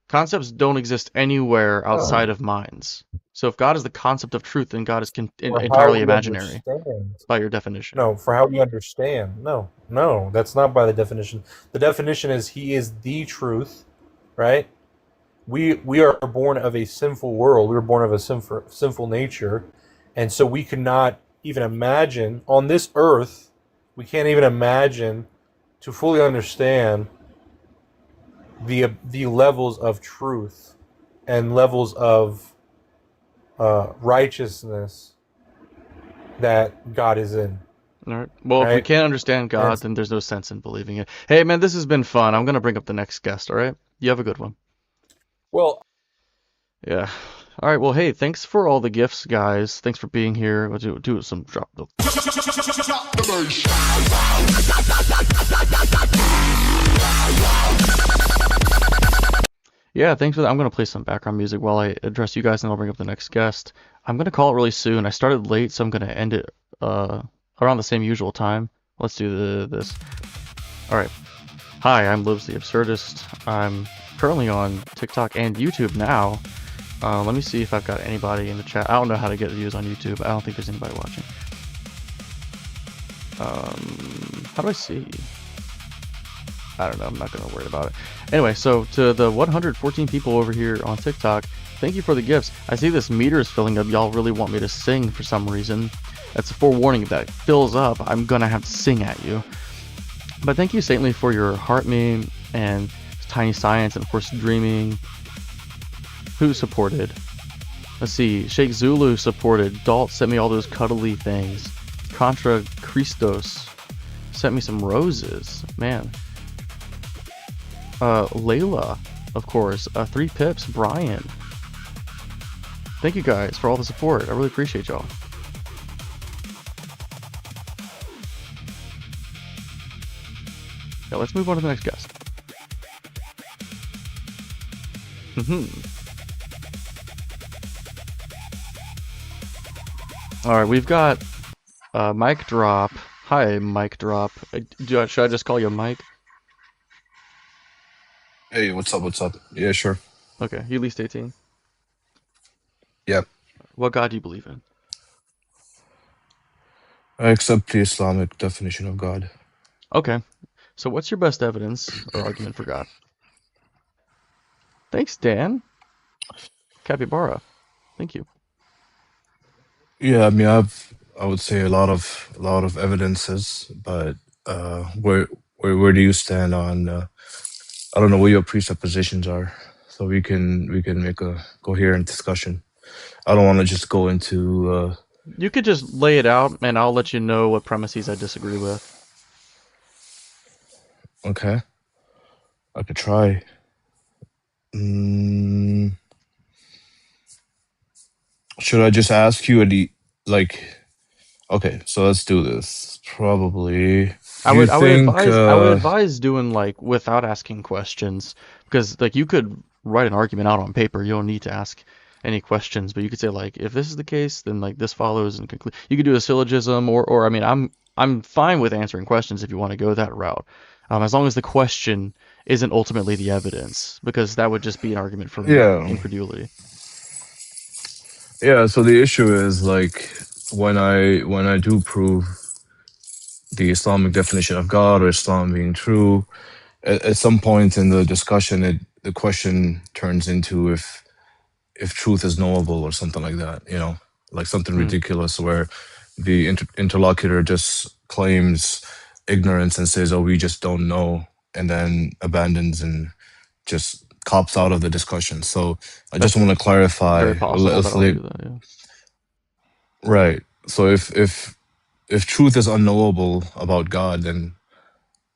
Concepts don't exist anywhere outside Oh, of minds. So if God is the concept of truth, then God is for how entirely we imaginary understand. by your definition. No, for how we understand. No, no, that's not by the definition. The definition is he is the truth, right? We are born of a sinful world. We were born of a sinful nature, and so we could not even imagine on this earth. We can't even imagine to fully understand the levels of truth and levels of righteousness that God is in. All right. Well, if we Right? can't understand God, And then there's no sense in believing it. Hey, man, this has been fun. I'm gonna bring up the next guest. All right. You have a good one. well, Yeah. All right. Well, hey, thanks for all the gifts, guys. Thanks for being here. We'll do some drop. Yeah, thanks for that. I'm going to play some background music while I address you guys, and I'll bring up the next guest. I'm going to call it really soon. I started late, so I'm going to end it around the same usual time. Let's do this. All right. Hi, I'm Lobes the Absurdist. I'm currently on TikTok and YouTube now. Let me see if I've got anybody in the chat. I don't know how to get views on YouTube. I don't think there's anybody watching. How do I see? I don't know. I'm not going to worry about it. Anyway, so to the 114 people over here on TikTok, thank you for the gifts. I see this meter is filling up. Y'all really want me to sing for some reason. That's a forewarning. If that fills up, I'm going to have to sing at you. But thank you, Saintly, for your heart meme and Tiny Science and, of course, Dreaming. Who supported? Let's see. Sheikh Zulu supported. Dalt sent me all those cuddly things. Contra Christos sent me some roses. Man. Layla, of course. 3 Pips. Brian. Thank you guys for all the support. I really appreciate y'all. Yeah, let's move on to the next guest. Alright, we've got Mic Drop. Hi, Mike Drop. Should I just call you Mike? Hey, what's up? What's up? Yeah, sure. Okay, you at least 18. Yeah, What God do you believe in? I accept the Islamic definition of God. Okay, so what's your best evidence or argument for God? Thanks, Dan. Capybara. Thank you. Yeah, I mean, I would say a lot of evidences, but where do you stand on? I don't know what your presuppositions are, so we can make a coherent discussion. I don't want to just go into. You could just lay it out, and I'll let you know what premises I disagree with. Okay, I could try. Mm, should I just ask you like? Okay, so let's do this. Probably. I Do you would I would think? advise I would advise doing like without asking questions because like you could write an argument out on paper. You don't need to ask any questions, but you could say like if this is the case, then like this follows and conclude. You could do a syllogism or I mean I'm fine with answering questions if you want to go that route. As long as the question isn't ultimately the evidence, because that would just be an argument from Yeah. incredulity. Yeah, so the issue is like when I do prove the Islamic definition of God or Islam being true, at some point in the discussion, the question turns into if truth is knowable or something like that. Like something Hmm. ridiculous where the interlocutor just claims ignorance and says, "Oh, we just don't know," and then abandons and just cops out of the discussion. So I just That's want to clarify. very possible that I'll do that. Yeah. Right. So if truth is unknowable about God, then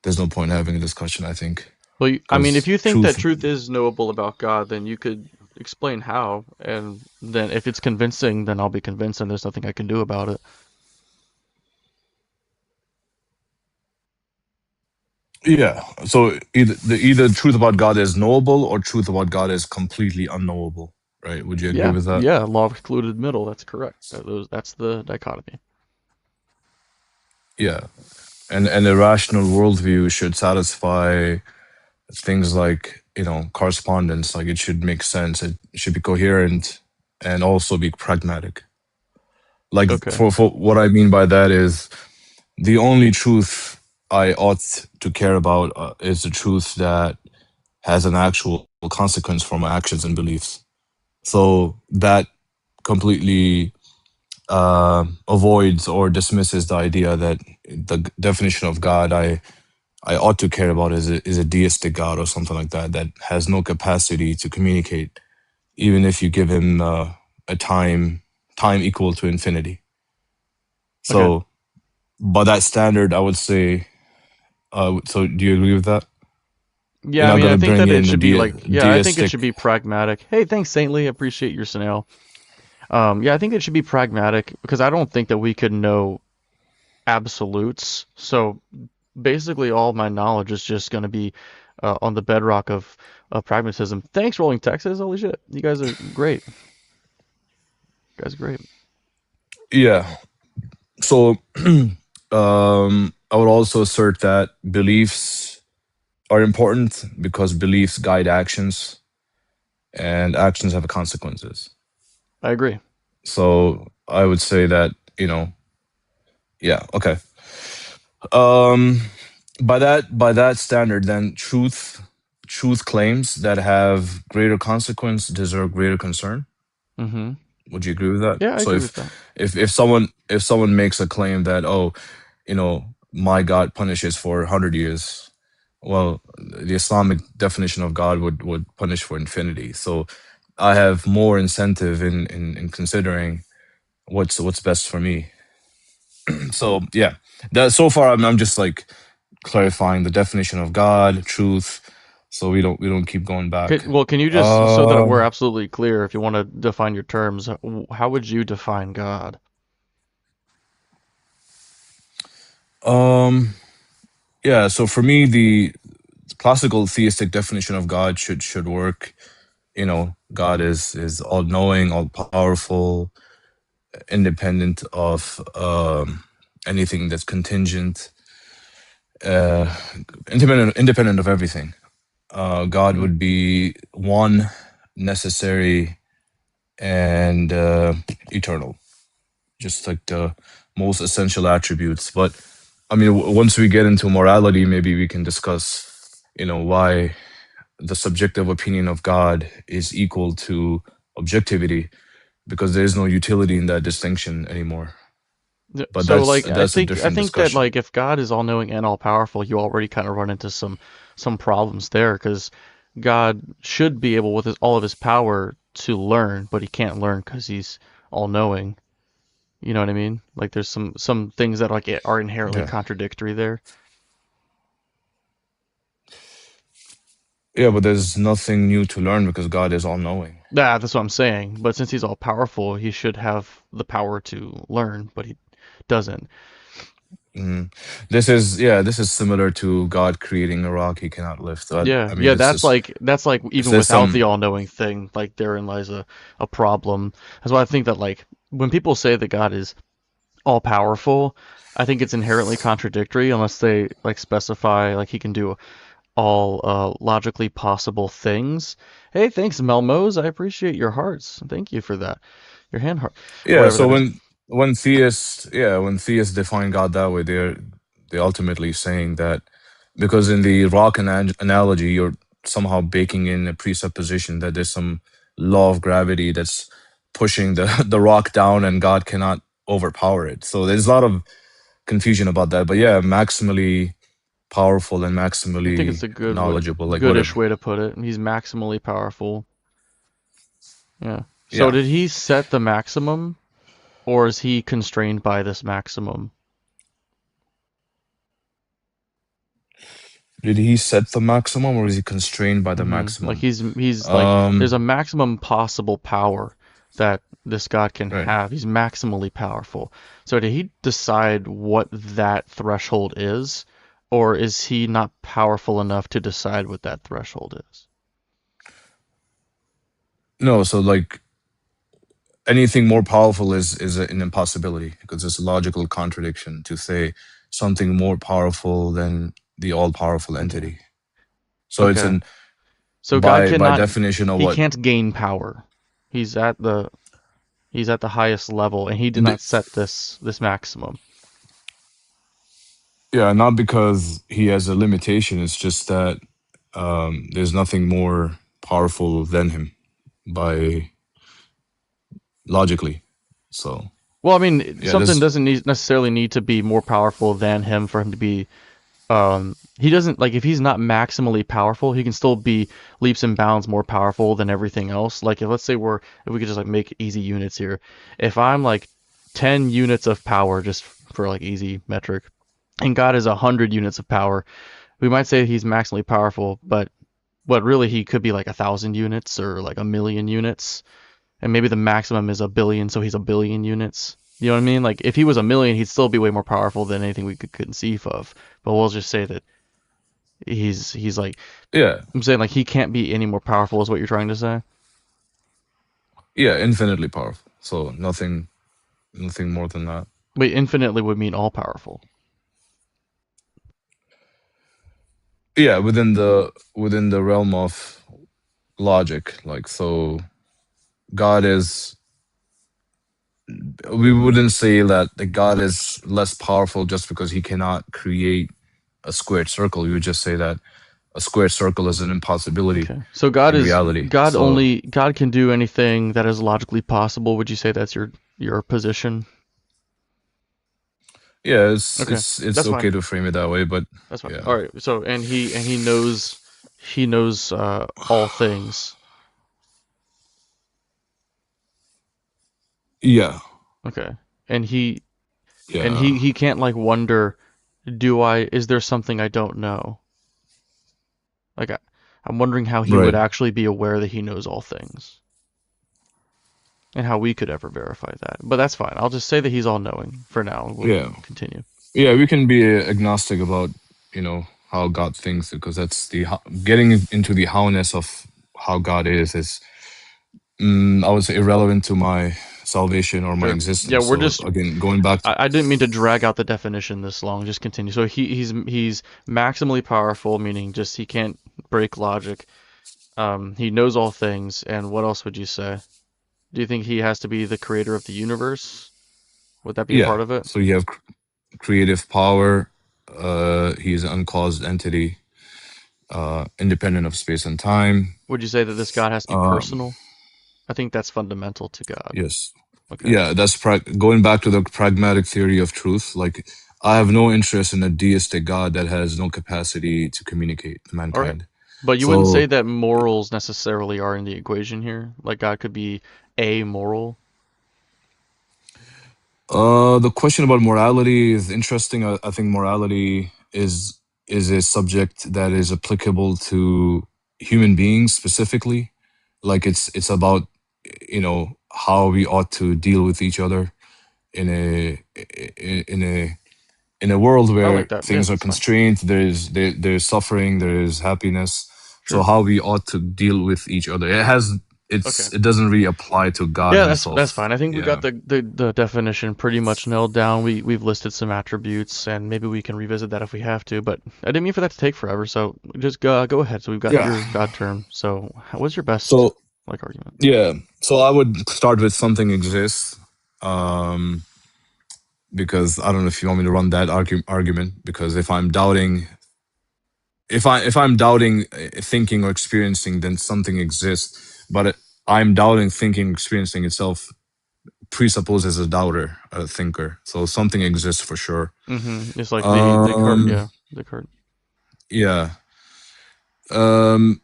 there's no point having a discussion, I think, Well, I mean, if because you think that truth. truth is knowable about God, then you could explain how, and then if it's convincing, then I'll be convinced, and there's nothing I can do about it. Yeah. So either truth about God is knowable or truth about God is completely unknowable. Right? Would you agree Yeah, with that? yeah, law of excluded middle. That's correct. That's the dichotomy. Yeah. And a rational worldview should satisfy things like correspondence. Like it should make sense. It should be coherent and also be pragmatic. Like Okay, for what I mean by that is the only truth I ought to care about is the truth that has an actual consequence for my actions and beliefs. So that completely avoids or dismisses the idea that the definition of God I ought to care about is a deistic God or something like that that has no capacity to communicate, even if you give him a time equal to infinity. okay. So by that standard, I would say. So do you agree with that? You're Yeah, I not mean, I gonna think bring that it in a should be like, yeah, I think it should deistic. be pragmatic. Hey, thanks, Saintly. Appreciate your snail. Yeah, I think it should be pragmatic because I don't think that we could know absolutes. So basically, all my knowledge is just going to be on the bedrock of pragmatism. Thanks, Rolling Texas. Holy shit, you guys are great. You guys are great. Yeah. So I would also assert that beliefs are important because beliefs guide actions and actions have consequences. I agree. So I would say that, yeah, okay. Um by that standard, then truth claims that have greater consequence deserve greater concern. Mm-hmm. Would you agree with that? Yeah, I So agree if with that. if if someone if someone makes a claim that, oh, my God punishes for 100 years, well, the Islamic definition of God would punish for infinity. So I have more incentive in considering what's best for me. So yeah, that so far I'm just like clarifying the definition of God, truth, so we don't keep going back. Well, can you just, so that we're Um, absolutely clear, if you want to define your terms, how would you define God? um, yeah. So for me, the classical theistic definition of God should work. God is all knowing, all powerful, independent of anything that's contingent, uh, independent of everything. God Mhm. would be one, necessary, and eternal, just like the most essential attributes. But I mean, once we get into morality, maybe we can discuss, why the subjective opinion of God is equal to objectivity, because there is no utility in that distinction anymore. But So that's like I that's a think I different think that discussion. like if God is all knowing and all powerful, you already kind of run into some problems there because God should be able with all of his power to learn, but he can't learn because he's all knowing. You know what I mean? Like there's some things that like are inherently Yeah, contradictory there. yeah, but there's nothing new to learn because God is all knowing. Yeah, that's what I'm saying. But since he's all powerful, he should have the power to learn, but he doesn't. Mm. This is similar to God creating a rock he cannot lift. That Yeah, I mean, yeah, it's that's just like if even there's without the some, all-knowing thing, like therein lies a problem. That's why I think that like when people say that God is all-powerful, I think it's inherently contradictory unless they like specify like he can do all logically possible things. Hey, thanks Melmos, I appreciate your hearts. Thank you for that. Your hand heart or yeah. whatever So that is. when theists define God that way, they ultimately saying that because in the rock analogy, you're somehow baking in a presupposition that there's some law of gravity that's pushing the the rock down, and God cannot overpower it. So there's a lot of confusion about that. But yeah, maximally powerful and I think it's maximally a knowledgeable, like goodish whatever. way to put it. He's maximally powerful. Yeah. So Yeah. did he set the maximum or is he constrained by this maximum? Did he set the maximum, or is he constrained by the Like maximum? he's like there's Um, a maximum possible power that this god can right. have. He's maximally powerful. So did he decide what that threshold is, or is he not powerful enough to decide what that threshold is? No, so like anything more powerful is an impossibility because it's a logical contradiction to say something more powerful than the all-powerful Okay. entity. So it's Okay. an So God by cannot definition of he what can't gain power. He's at the he's at the highest level and he did the, not set this maximum. yeah, not because he has a limitation, it's just that there's nothing more powerful than him by logically. So Well, I mean, yeah, something this doesn't necessarily need to be more powerful than him for him to be he doesn't like if he's not maximally powerful, he can still be leaps and bounds more powerful than everything else. Like if let's say if we could just like make easy units here. If I'm like 10 units of power just for like easy metric and God is 100 units of power, we might say he's maximally powerful, but what really he could be like 1,000 units or like 1,000,000 units and maybe the maximum is 1 billion, so he's 1 billion units. You know what I mean? Like if he was 1 million, he'd still be way more powerful than anything we could conceive of. But we'll just say that he's like yeah, I'm saying like he can't be any more powerful is what you're trying to say. yeah, infinitely powerful. So nothing more than that. Wait, infinitely would mean all powerful. Yeah, within the realm of logic, like so God is we wouldn't say that the God is less powerful just because he cannot create a squared circle. We would just say that a squared circle is an impossibility Okay. So in reality. So God can do anything that is logically possible. Would you say that's your position? yeah, it's Okay. it's it's That's okay fine. to frame it that way, but That's fine. yeah. All right. So he knows all things. Yeah, Okay. And yeah, he can't like wonder, is there something I don't know? Like I'm wondering how he would right. actually be aware that he knows all things and how we could ever verify that. But that's fine. I'll just say that he's all knowing for now. We Yeah. can continue. Yeah, we can be agnostic about, how God thinks because that's getting into the howness of how God is I would say irrelevant to my salvation or my Sure. Yeah, existence. we're So just. again, going back to, I didn't mean to drag out the definition this long. Just continue. So he's maximally powerful, meaning just he can't break logic. He knows all things, and what else would you say? Do you think he has to be the creator of the universe? Would that be a yeah, part of it? so you have creative power. He's an uncaused entity, independent of space and time. Would you say that this God has to be Um, personal? I think that's fundamental to God. yes, Okay. yeah, that's going back to the pragmatic theory of truth. Like, I have no interest in a deistic God that has no capacity to communicate to All right. mankind. But you wouldn't say So, that morals necessarily are in the equation here? Like God could be amoral? the question about morality is interesting. I think morality is a subject that is applicable to human beings specifically. Like, it's about, how we ought to deal with each other in a world I like where that. Yeah, things are that's fine. constrained. There's suffering, there is happiness. So Sure. how we ought to deal with each other. Okay. It doesn't really apply to God Yeah, that's himself. fine. I think we got Yeah. the definition pretty much nailed down. We've listed some attributes, and maybe we can revisit that if we have to. But I didn't mean for that to take forever. So just go ahead. So we've got Yeah. your God term. So what's your best So like argument? yeah. So I would start with something exists. Um because I don't know if you want me to run that argument, because if I'm doubting thinking or experiencing, then something exists. But I'm doubting thinking, experiencing itself presupposes a doubter, a thinker. So something exists for sure. It's like the cart. Um, Yeah, the cart. yeah. Um,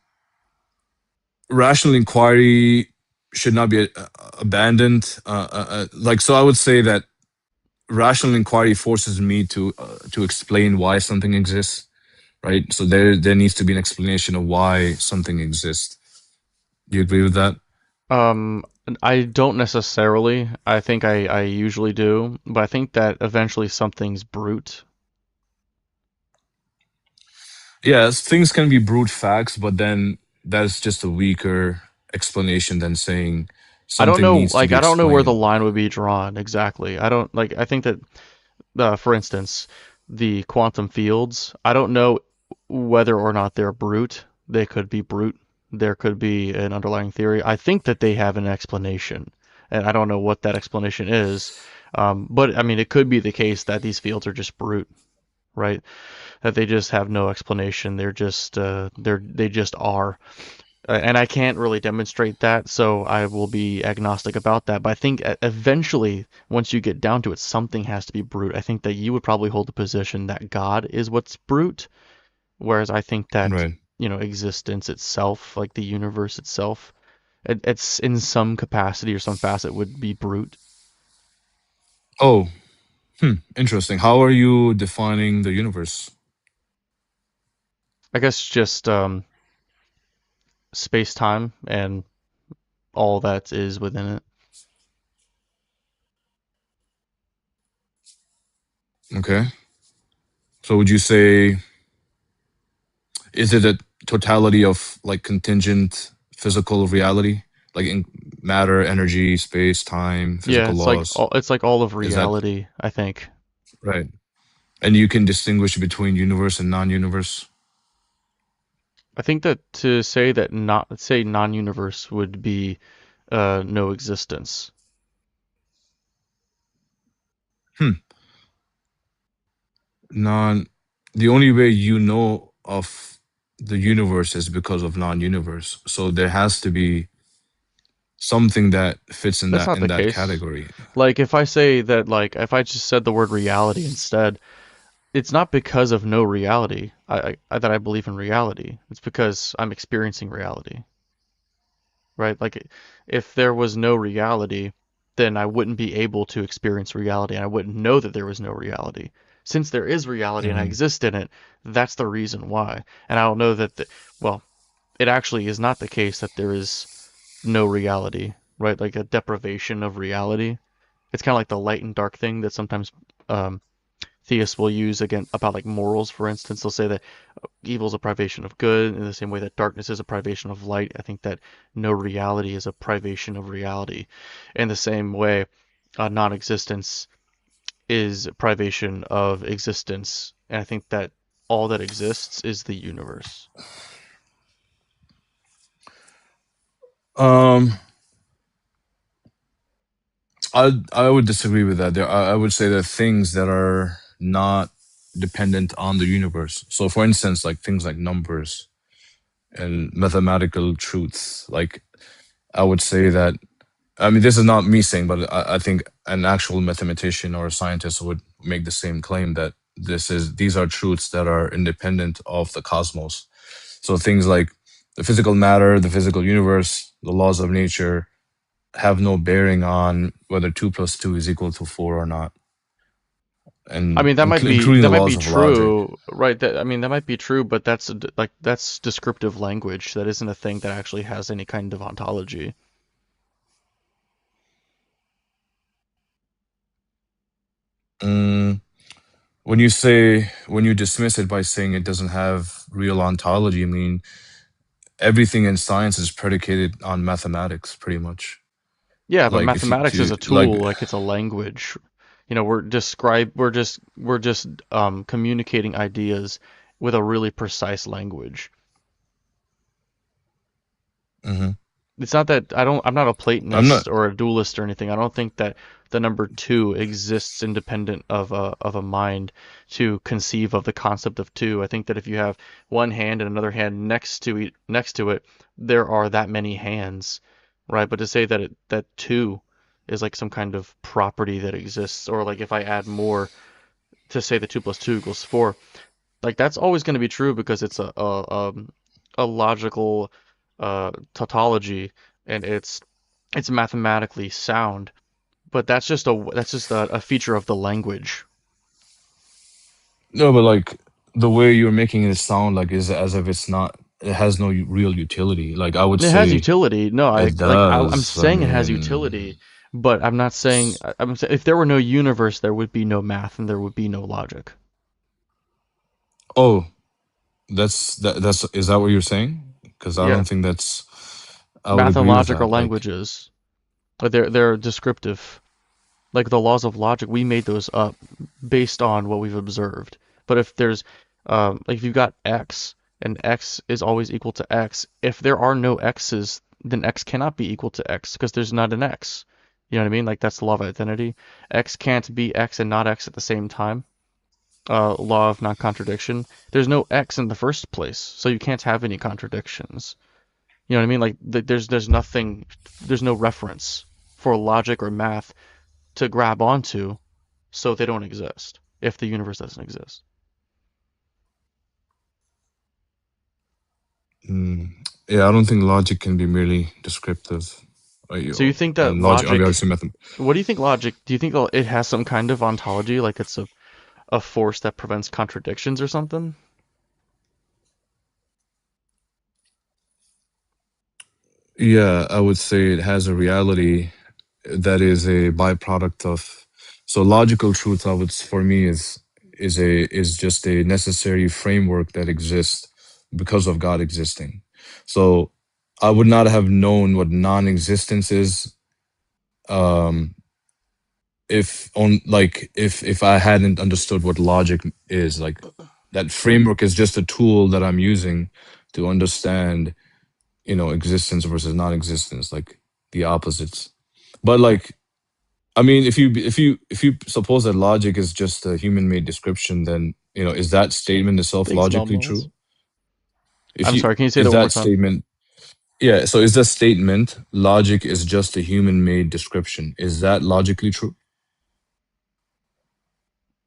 Rational inquiry should not be abandoned. Like, so I would say that rational inquiry forces me to explain why something exists, right? So there needs to be an explanation of why something exists. Do you agree with that? Um, I don't necessarily. I think I usually do, but I think that eventually something's brute. Yes, things can be brute facts, but then that's just a weaker explanation than saying I don't something know, needs to like be I don't know where the explained. line would be drawn exactly. I don't like. I think that, for instance, the quantum fields. I don't know whether or not they're brute. They could be brute. There could be an underlying theory. I think that they have an explanation, and I don't know what that explanation is. But I mean, it could be the case that these fields are just brute, right? That they just have no explanation. They just are. And I can't really demonstrate that, so I will be agnostic about that. But I think eventually, once you get down to it, something has to be brute. I think that you would probably hold the position that God is what's brute, whereas I think that, Right. existence itself, like the universe itself, it's in some capacity or some facet would be brute. Oh, interesting. How are you defining the universe? I guess just space-time and all that is within it. Okay. So would you say, is it a totality of like contingent physical reality, like in matter, energy, space, time, Yeah, physical laws? it's like all of Is that reality, I think. right? And you can distinguish between universe and non-universe. I think that to say that not say non-universe would be no existence. Hmm. Non. The only way you know of the universe is because of non-universe. So there has to be something that fits in That's that not the in that case. category. Like if I say that like if I just said the word reality instead, it's not because of no reality. That I believe in reality. It's because I'm experiencing reality, right? Like if there was no reality, then I wouldn't be able to experience reality and I wouldn't know that there was no reality. Since there is reality and I Hmm. exist in it, that's the reason why. And I don't know that well, it actually is not the case that there is no reality, right? Like a deprivation of reality. It's kind of like the light and dark thing that sometimes um, theists will use again about like morals, for instance. They'll say that evil is a privation of good in the same way that darkness is a privation of light. I think that no reality is a privation of reality. In the same way, non-existence is privation of existence. And I think that all that exists is the universe. Um, I would disagree with that. I would say that things that are not dependent on the universe. So, for instance, like things like numbers and mathematical truths. Like I would say that. I mean, this is not me saying, but I think an actual mathematician or a scientist would make the same claim that these are truths that are independent of the cosmos. So things like the physical matter, the physical universe, the laws of nature have no bearing on whether 2 plus 2 is equal to 4 or not, I and mean, including that the might laws be of logic. true, right? That I mean, that might be true, but like that's descriptive language. That isn't a thing that actually has any kind of ontology. Mm, when you dismiss it by saying it doesn't have real ontology, I mean everything in science is predicated on mathematics, pretty much. Yeah, but Like if you mathematics is to a like, tool, like it's a language. You know, we're just communicating ideas with a really precise language. mhm. It's not that I'm not a I'm not. Platonist or a dualist or anything. I don't think that the number two exists independent of a mind to conceive of the concept of two. I think that if you have one hand and another hand next to it, there are that many hands, right? But to say that that two is like some kind of property that exists, or like if I add more to say that two plus two equals four, like that's always going to be true because it's a logical tautology, and it's mathematically sound, but that's just a feature of the language. No, but like the way you're making it sound like is as if it's not. It has no real utility. Like I would It has say utility. No, it I'm does. I saying it has mean, utility, but I'm not saying s- I'm saying if there were no universe, there would be no math and there would be no logic. oh, that's is that what you're saying? Because I Yeah, don't think that's. I would math and agree with logic are that. Like, languages. But they're descriptive. Like the laws of logic, we made those up based on what we've observed. But if there's, like if you've got x and x is always equal to x, if there are no x's, then x cannot be equal to x because there's not an x. You know what I mean? Like that's the law of identity. X can't be x and not x at the same time. Law of non-contradiction. There's no x in the first place, so you can't have any contradictions. You know what I mean? Like there's nothing, there's no reference for logic or math to grab onto, so they don't exist if the universe doesn't exist. mm, yeah, I don't think logic can be merely descriptive. So you think that And logic, logic, obviously, method. what do you think logic, do you think it has some kind of ontology, like it's a force that prevents contradictions or something? Yeah, I would say it has a reality that is a byproduct of. So logical truth, I would for me is just a necessary framework that exists because of God existing. So I would not have known what non-existence is, um if on like if I hadn't understood what logic is. Like that framework is just a tool that I'm using to understand, existence versus non-existence, like the opposites. But like, I mean, if you suppose that logic is just a human-made description, then is that statement itself Thanks, logically dumbass. true? If I'm you sorry, can you say that is one more that time? statement Yeah, so is that statement logic is just a human-made description? Is that logically true?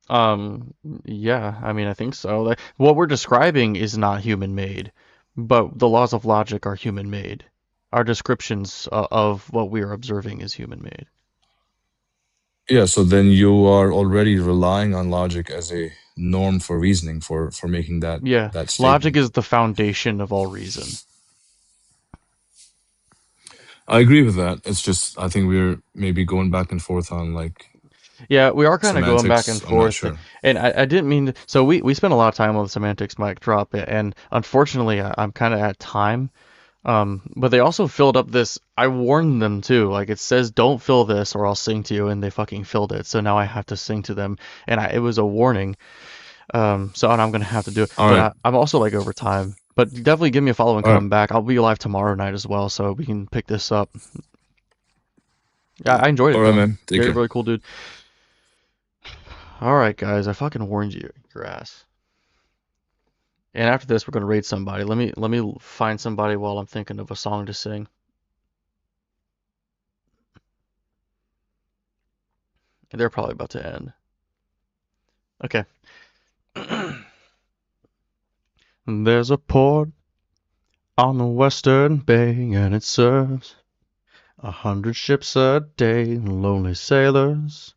Um, yeah, I mean, I think so. Like, what we're describing is not human made, but the laws of logic are human made. Our descriptions of what we are observing is human made. Yeah, so then you are already relying on logic as a norm for reasoning, for making that Yeah, that logic statement. is the foundation of all reason. I agree with that. It's just I think we're maybe going back and forth on like Yeah, we are kind of going back Semantics, and I'm not forth, sure. and I didn't mean to. So we spent a lot of time on the semantics mic drop, and unfortunately, I'm kind of at time. But they also filled up this. I warned them too. Like it says, don't fill this or I'll sing to you, and they fucking filled it. So now I have to sing to them, and it was a warning. So and I'm gonna have to do it. All But right, I'm also like over time. But definitely give me a follow and all right, come back. I'll be live tomorrow night as well, so we can pick this up. Yeah, I enjoyed all it right, though. man. Take You're a care. really cool dude. All right, guys, I fucking warned you, your ass. And after this, we're gonna raid somebody. Let me find somebody while I'm thinking of a song to sing. They're probably about to end. Okay. There's a port on the western bay, and it serves 100 ships a day. Lonely sailors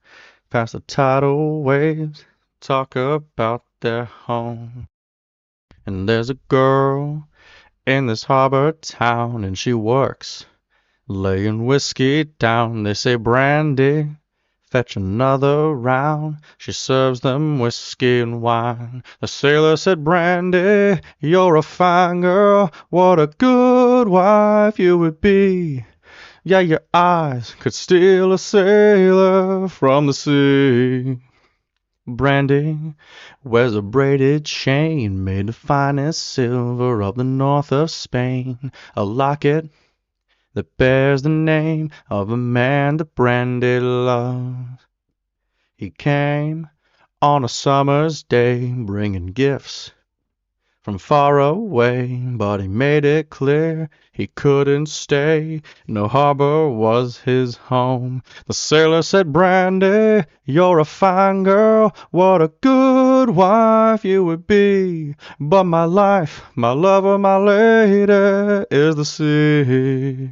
pass the tidal waves, talk about their home. And there's a girl in this harbor town, and she works laying whiskey down. They say, Brandy, fetch another round. She serves them whiskey and wine. The sailor said, Brandy, you're a fine girl. What a good wife you would be. Yeah, your eyes could steal a sailor from the sea. Brandy wears a braided chain made of finest silver of the north of Spain. A locket that bears the name of a man that Brandy loves. He came on a summer's day, bringing gifts from far away, but he made it clear he couldn't stay. No harbor was his home. The sailor said, Brandy, you're a fine girl. What a good wife you would be. But my life, my lover, my lady is the sea.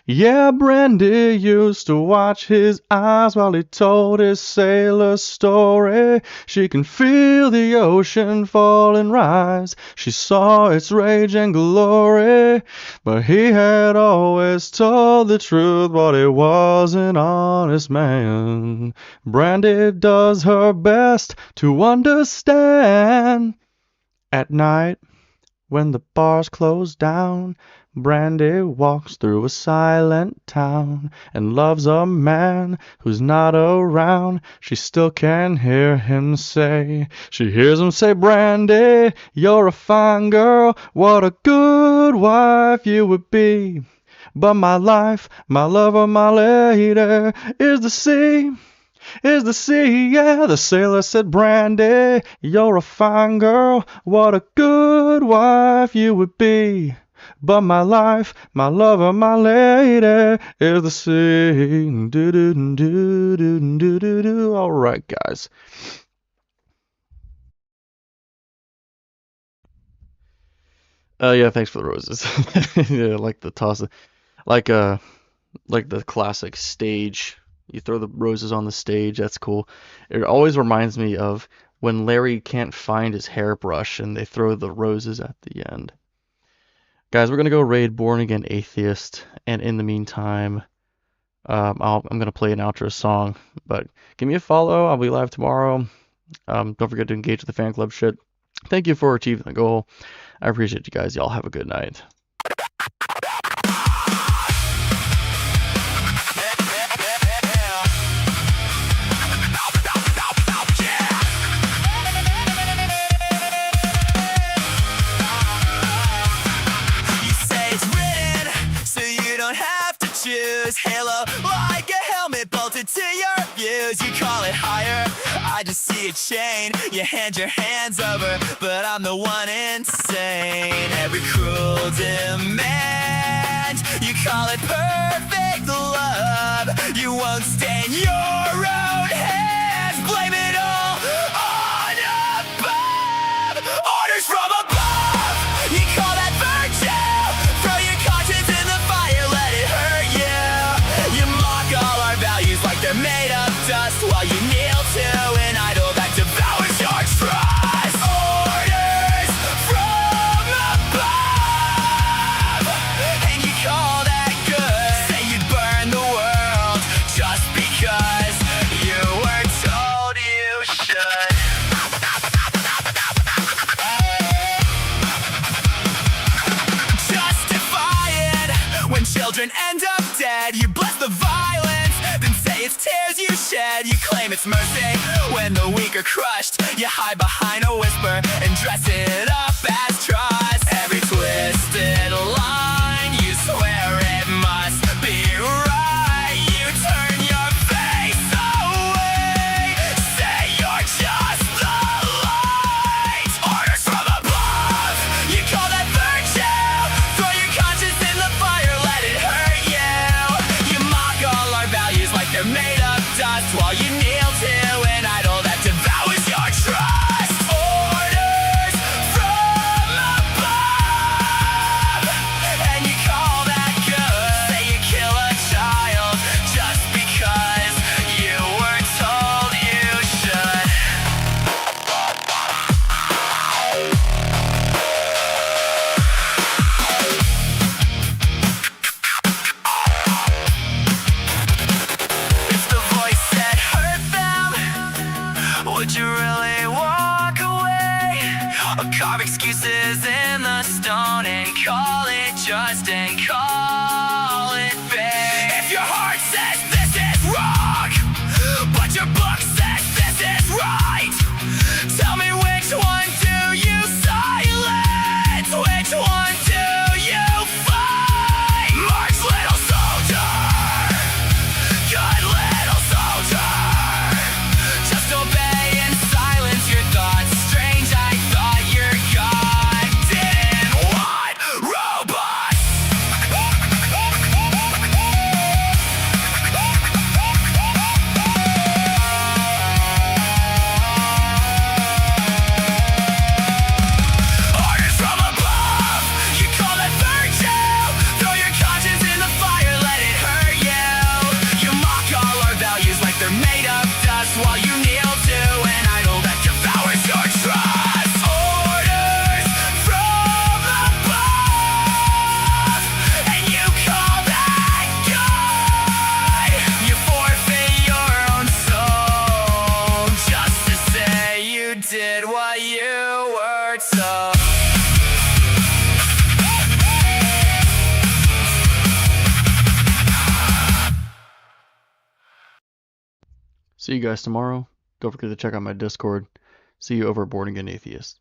Yeah, Brandy used to watch his eyes while he told his sailor story. She can feel the ocean fall and rise. She saw its rage and glory. But he had always told the truth, but he was an honest man. Brandy does her best to understand. At night, when the bars close down, Brandy walks through a silent town and loves a man who's not around. She still can hear him say, she hears him say, Brandy, you're a fine girl. What a good wife you would be. But my life, my lover, my lady is the sea. Is the sea, yeah, the sailor said, Brandy, you're a fine girl. What a good wife you would be. But my life, my lover, my lady is the sea. Do do do do do do do. All right, guys. Yeah, thanks for the roses. Yeah, like the toss, like like the classic stage. You throw the roses on the stage. That's cool. It always reminds me of when Larry can't find his hairbrush and they throw the roses at the end. Guys, we're gonna go raid Born Again Atheist, and in the meantime, I'm gonna play an outro song. But give me a follow. I'll be live tomorrow. Don't forget to engage with the fan club shit. Thank you for achieving the goal. I appreciate you guys. Y'all have a good night. You say it's written, so you don't have to choose. Halo like a helmet bolted to your views. You call it higher, I just see a chain. You hand your hands over, but I'm the one insane. Every cruel demand, you call it perfect love. You won't stain your own hands. Blame it all on above. Orders from above, you call that virtue. Throw your conscience in the fire, let it hurt you. You mock all our values like they're made of dust, while you kneel to an idol that devours your trust. Orders from above, and you call that good. Say you'd burn the world just because you bloodshed, you claim it's mercy. When the weak are crushed, you hide behind a whisper and dress it up as trust. Every twisted line, you swear it must be right. You turn your face away, say you're just the light. Orders from above, you call that virtue. Throw your conscience in the fire, let it hurt you. You mock all our values like they're made of dust, while you kneel to an idol that devours your trust. Orders from above, and you call that good. Say you kill a child just because you were told you should. If the voice said hurt them, would you really walk away? Or carve excuses in the stone and call it just and call it fate? If your heart says this is wrong, but your book says this is right, tell me which one do you silence? Which one do you fight? March, little soldier, good little soldier. Just obey in silence your thoughts. Strange, I thought your God didn't want robots. Orders from above, you call that virtue. Throw your conscience in the fire, let it hurt you. You mock all our values like they're made of dust, while you kneel to an idol that devours your trust. Orders from above, and you call that good. You forfeit your own soul just to say you did what you were told. See you guys tomorrow. Don't forget to check out my Discord. See you over at Born Again Atheist.